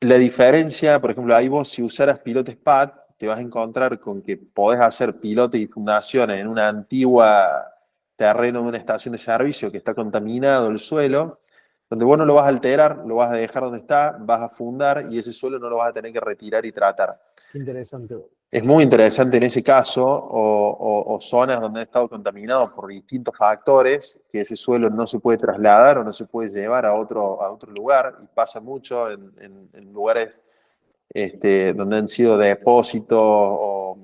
Speaker 3: la diferencia, por ejemplo, ahí vos si usaras pilotes PAD, te vas a encontrar con que podés hacer pilotes y fundaciones en una antigua terreno de una estación de servicio que está contaminado el suelo, donde vos no lo vas a alterar, lo vas a dejar donde está, vas a fundar y ese suelo no lo vas a tener que retirar y tratar.
Speaker 1: Qué interesante.
Speaker 3: Es muy interesante en ese caso, o zonas donde ha estado contaminado por distintos factores, que ese suelo no se puede trasladar o no se puede llevar a otro lugar, y pasa mucho en lugares donde han sido depósitos o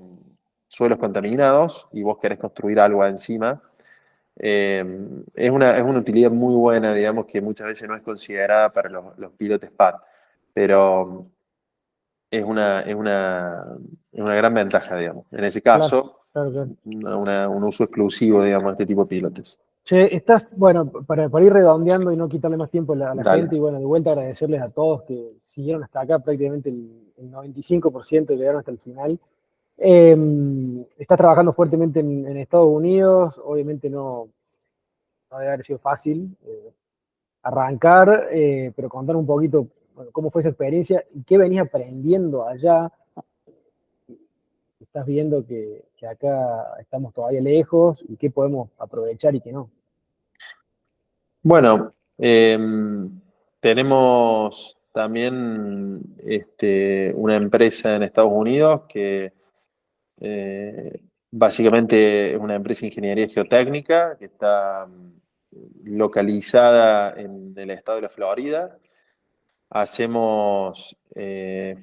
Speaker 3: suelos contaminados y vos querés construir algo encima. Es una utilidad muy buena, digamos, que muchas veces no es considerada para los pilotes PAD, pero es una gran ventaja, digamos. En ese caso,
Speaker 1: Claro.
Speaker 3: un uso exclusivo, digamos, de este tipo de pilotes.
Speaker 1: Che, bueno, para ir redondeando y no quitarle más tiempo a la
Speaker 3: Dale.
Speaker 1: gente, y bueno, de vuelta agradecerles a todos que siguieron hasta acá, prácticamente el 95% llegaron hasta el final. Estás trabajando fuertemente en Estados Unidos, obviamente no debe haber sido fácil arrancar, pero contar un poquito, bueno, cómo fue esa experiencia y qué venías aprendiendo allá. Estás viendo que acá estamos todavía lejos y qué podemos aprovechar y qué no.
Speaker 3: Bueno, tenemos también una empresa en Estados Unidos que básicamente es una empresa de ingeniería geotécnica que está localizada en el estado de la Florida. Hacemos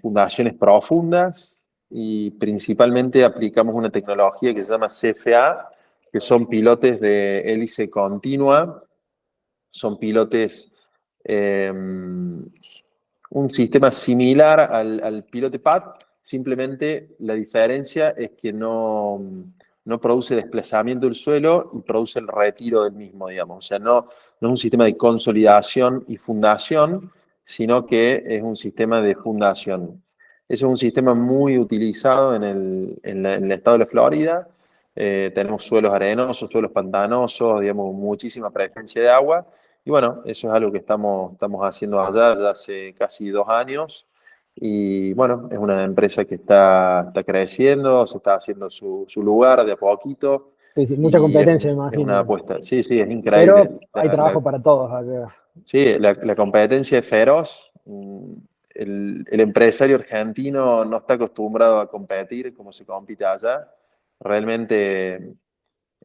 Speaker 3: fundaciones profundas y principalmente aplicamos una tecnología que se llama CFA, que son pilotes de hélice continua. Son pilotes, un sistema similar al pilote PAD, simplemente la diferencia es que no produce desplazamiento del suelo y produce el retiro del mismo, digamos. O sea, no es un sistema de consolidación y fundación, sino que es un sistema de fundación. Ese es un sistema muy utilizado en el estado de la Florida. Tenemos suelos arenosos, suelos pantanosos, digamos, muchísima presencia de agua. Y bueno, eso es algo que estamos haciendo allá ya hace casi 2 años. Y bueno, es una empresa que está creciendo, se está haciendo su lugar de a poquito.
Speaker 1: Sí, mucha
Speaker 3: Y
Speaker 1: competencia, me
Speaker 3: es
Speaker 1: imagino.
Speaker 3: una apuesta. Sí, es increíble.
Speaker 1: Pero hay trabajo para todos acá.
Speaker 3: Sí, la competencia es feroz. El empresario argentino no está acostumbrado a competir como se compite allá. Realmente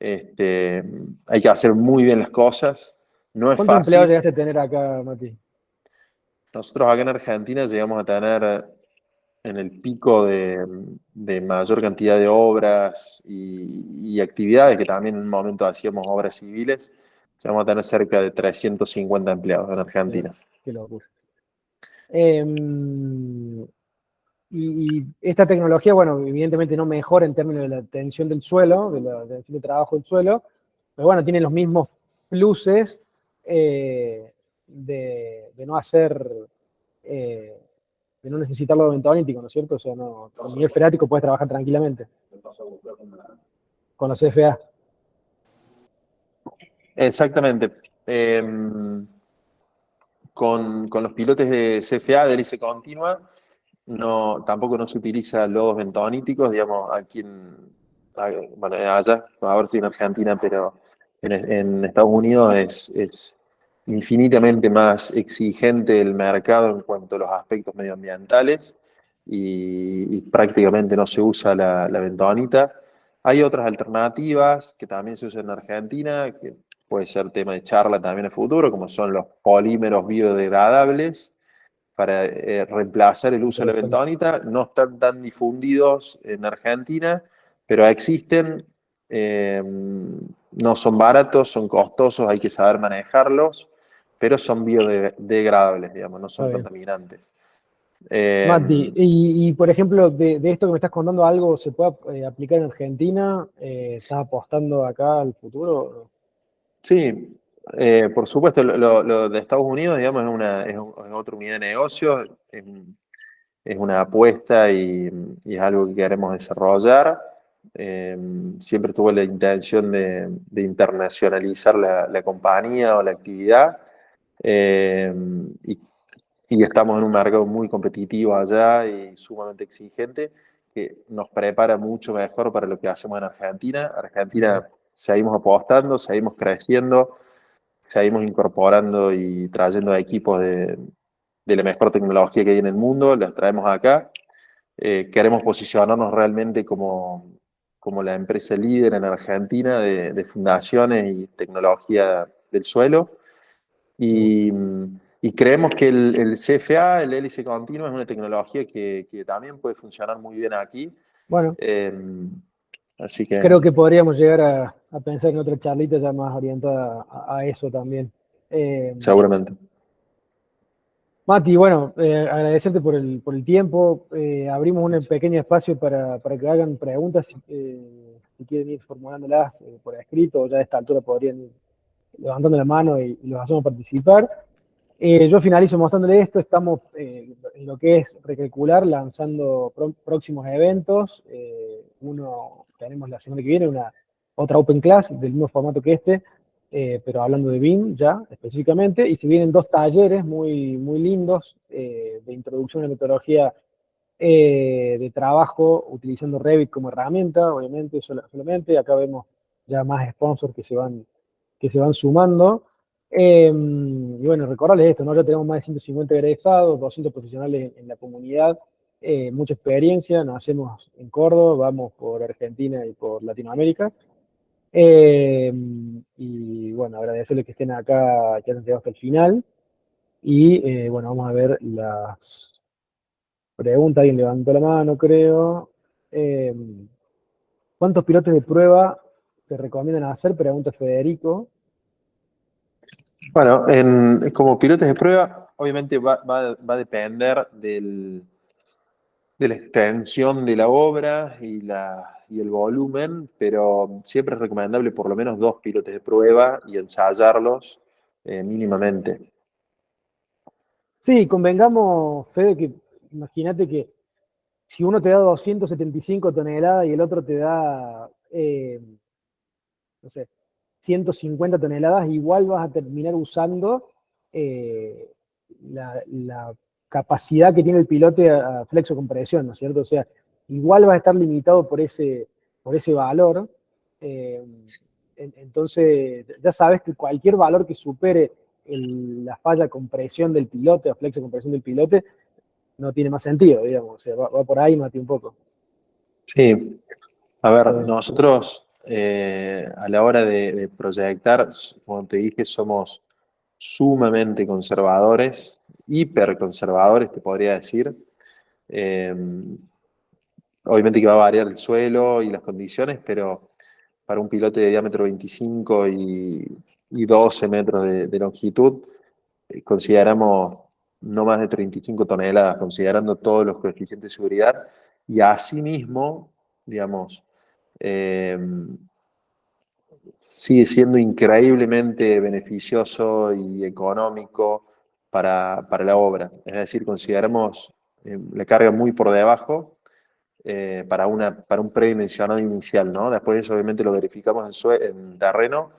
Speaker 3: hay que hacer muy bien las cosas. No es
Speaker 1: ¿Cuántos empleados
Speaker 3: fácil.
Speaker 1: llegaste a tener acá, Mati?
Speaker 3: Nosotros acá en Argentina llegamos a tener en el pico de mayor cantidad de obras y actividades, que también en un momento hacíamos obras civiles, llegamos a tener cerca de 350 empleados en Argentina.
Speaker 1: Qué locura. Y esta tecnología, bueno, evidentemente no mejora en términos de la tensión del suelo, de la tensión de trabajo del suelo, pero bueno, tiene los mismos pluses de no hacer, de no necesitar lo bentonítico, ¿no es cierto? O sea, no, con nivel freático puedes trabajar tranquilamente. Con los CFA.
Speaker 3: Exactamente. Con los pilotes de CFA, de hélice continua, tampoco no se utiliza lodos bentoníticos, digamos, bueno, allá, ahora sí en Argentina, pero en Estados Unidos es infinitamente más exigente el mercado en cuanto a los aspectos medioambientales y prácticamente no se usa la bentonita. Hay otras alternativas que también se usan en Argentina, que puede ser tema de charla también en el futuro, como son los polímeros biodegradables, para reemplazar el uso de la bentonita. No están tan difundidos en Argentina, pero existen. No son baratos, son costosos, hay que saber manejarlos, pero son biodegradables, digamos, no son contaminantes.
Speaker 1: Mati, y por ejemplo, de esto que me estás contando, ¿algo se puede aplicar en Argentina? ¿Estás apostando acá al futuro?
Speaker 3: Sí, por supuesto, lo de Estados Unidos, digamos, es otra unidad de negocio, es una apuesta y es algo que queremos desarrollar. Siempre tuve la intención de internacionalizar la compañía o la actividad, y estamos en un mercado muy competitivo allá y sumamente exigente, que nos prepara mucho mejor para lo que hacemos en Argentina. Argentina seguimos apostando, seguimos creciendo, seguimos incorporando y trayendo equipos de la mejor tecnología que hay en el mundo, las traemos acá. Queremos posicionarnos realmente como la empresa líder en Argentina de fundaciones y tecnología del suelo. Y creemos que el CFA, el hélice continuo, es una tecnología que también puede funcionar muy bien aquí.
Speaker 1: Bueno,
Speaker 3: Así que
Speaker 1: creo que podríamos llegar a pensar en otra charlita ya más orientada a eso también.
Speaker 3: seguramente.
Speaker 1: Mati, bueno, agradecerte por el tiempo. Abrimos un pequeño espacio para que hagan preguntas, si quieren ir formulándolas por escrito, o ya a esta altura podrían ir levantando la mano y los hacemos participar. Yo finalizo mostrándole esto. Estamos en lo que es Recalcular, lanzando próximos eventos. Uno tenemos la semana que viene, otra Open Class del mismo formato que este, pero hablando de BIM ya específicamente, y se vienen 2 talleres muy, muy lindos de introducción a la metodología de trabajo utilizando Revit como herramienta, obviamente, solamente. Acá vemos ya más sponsors que se van sumando. Y bueno, recordarles esto, ¿no? Ya tenemos más de 150 egresados, 200 profesionales en la comunidad, mucha experiencia, nos hacemos en Córdoba, vamos por Argentina y por Latinoamérica. Y bueno, agradecerles que estén acá, que hayan llegado hasta el final. Y bueno, vamos a ver las preguntas. Alguien levantó la mano, creo. ¿Cuántos pilotos de prueba te recomiendan hacer? Pregunta Federico.
Speaker 3: Bueno, como pilotos de prueba, obviamente va a depender de la extensión de la obra y el volumen, pero siempre es recomendable por lo menos 2 pilotos de prueba y ensayarlos mínimamente.
Speaker 1: Sí, convengamos, Fede, que imagínate que si uno te da 275 toneladas y el otro te da, no sé, 150 toneladas, igual vas a terminar usando la capacidad que tiene el pilote a flexocompresión, ¿no es cierto? O sea, igual va a estar limitado por ese valor. Eh, entonces, ya sabes que cualquier valor que supere la falla compresión del pilote o flexocompresión del pilote no tiene más sentido, digamos. O sea, va por ahí, Mati, un poco.
Speaker 3: Sí, a ver, nosotros a la hora de proyectar, como te dije, somos sumamente conservadores, hiperconservadores, te podría decir. Eh, Obviamente que va a variar el suelo y las condiciones, pero para un pilote de diámetro 25 y 12 metros de longitud, consideramos no más de 35 toneladas, considerando todos los coeficientes de seguridad, y asimismo, digamos, eh, sigue siendo increíblemente beneficioso y económico para la obra. Es decir, consideramos la carga muy por debajo para un predimensionado inicial, ¿no? Después eso obviamente lo verificamos en terreno,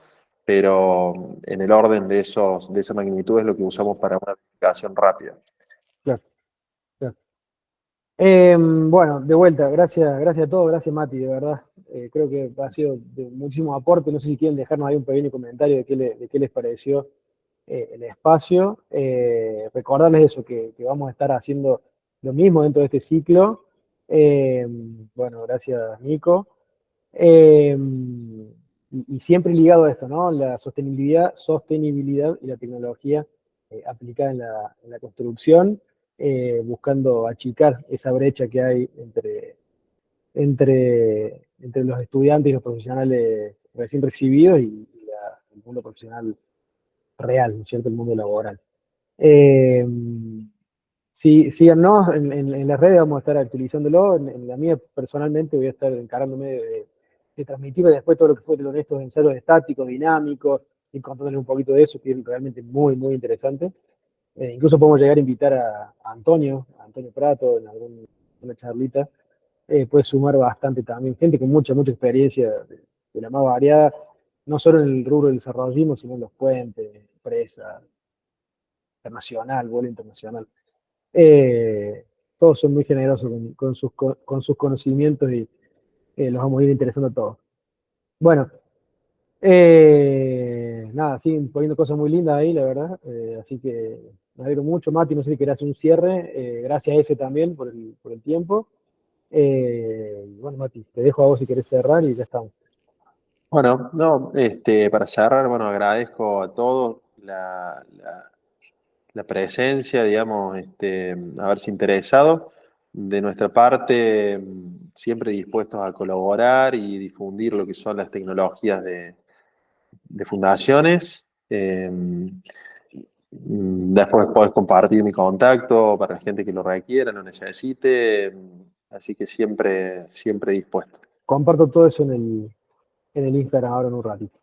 Speaker 3: pero en el orden de esa magnitud es lo que usamos para una verificación rápida.
Speaker 1: Claro, claro. Bueno, de vuelta, gracias a todos, gracias Mati, de verdad. Creo que ha sido de muchísimo aporte. No sé si quieren dejarnos ahí un pequeño comentario de qué les pareció el espacio. Recordarles eso, que vamos a estar haciendo lo mismo dentro de este ciclo. Bueno, gracias Nico. Y siempre ligado a esto, ¿no? La sostenibilidad y la tecnología aplicada en la construcción, buscando achicar esa brecha que hay entre los estudiantes y los profesionales recién recibidos y el mundo profesional real, ¿no es cierto? El mundo laboral. Sí, síganos en las redes, vamos a estar actualizándolo. En la mía, personalmente, voy a estar encargándome de transmitir después todo lo que fueron estos ensayos estáticos, dinámicos, y contándoles un poquito de eso, que es realmente muy, muy interesante. Incluso podemos llegar a invitar a Antonio Prato, en alguna charlita. Puede sumar bastante también. Gente con mucha, mucha experiencia de la más variada, no solo en el rubro del desarrollismo, sino en los puentes, empresas, internacional, vuelo internacional. todos son muy generosos con sus conocimientos y los vamos a ir interesando a todos. Bueno, nada, siguen poniendo cosas muy lindas ahí, la verdad. Así que me alegro mucho. Mati, no sé si querés hacer un cierre. Gracias a ese también por el tiempo. Bueno, Mati, te dejo a vos si querés cerrar y ya estamos.
Speaker 3: Bueno, no, para cerrar, bueno, agradezco a todos la presencia, digamos, haberse interesado. De nuestra parte, siempre dispuestos a colaborar y difundir lo que son las tecnologías de fundaciones. Después podés compartir mi contacto para la gente que lo requiera, lo necesite. Así que siempre dispuesto.
Speaker 1: Comparto todo eso en el Instagram ahora en un ratito.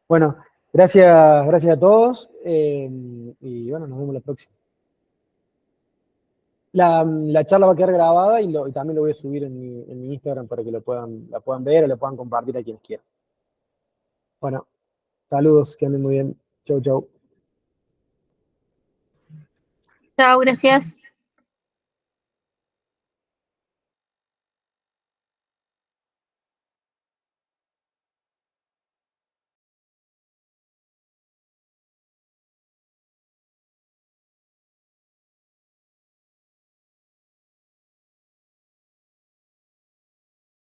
Speaker 1: Bueno, gracias a todos y bueno, nos vemos la próxima. La charla va a quedar grabada y también lo voy a subir en mi Instagram para que la puedan ver o la puedan compartir a quienes quieran. Bueno, saludos, que anden muy bien. Chau, chau.
Speaker 6: Chao, gracias.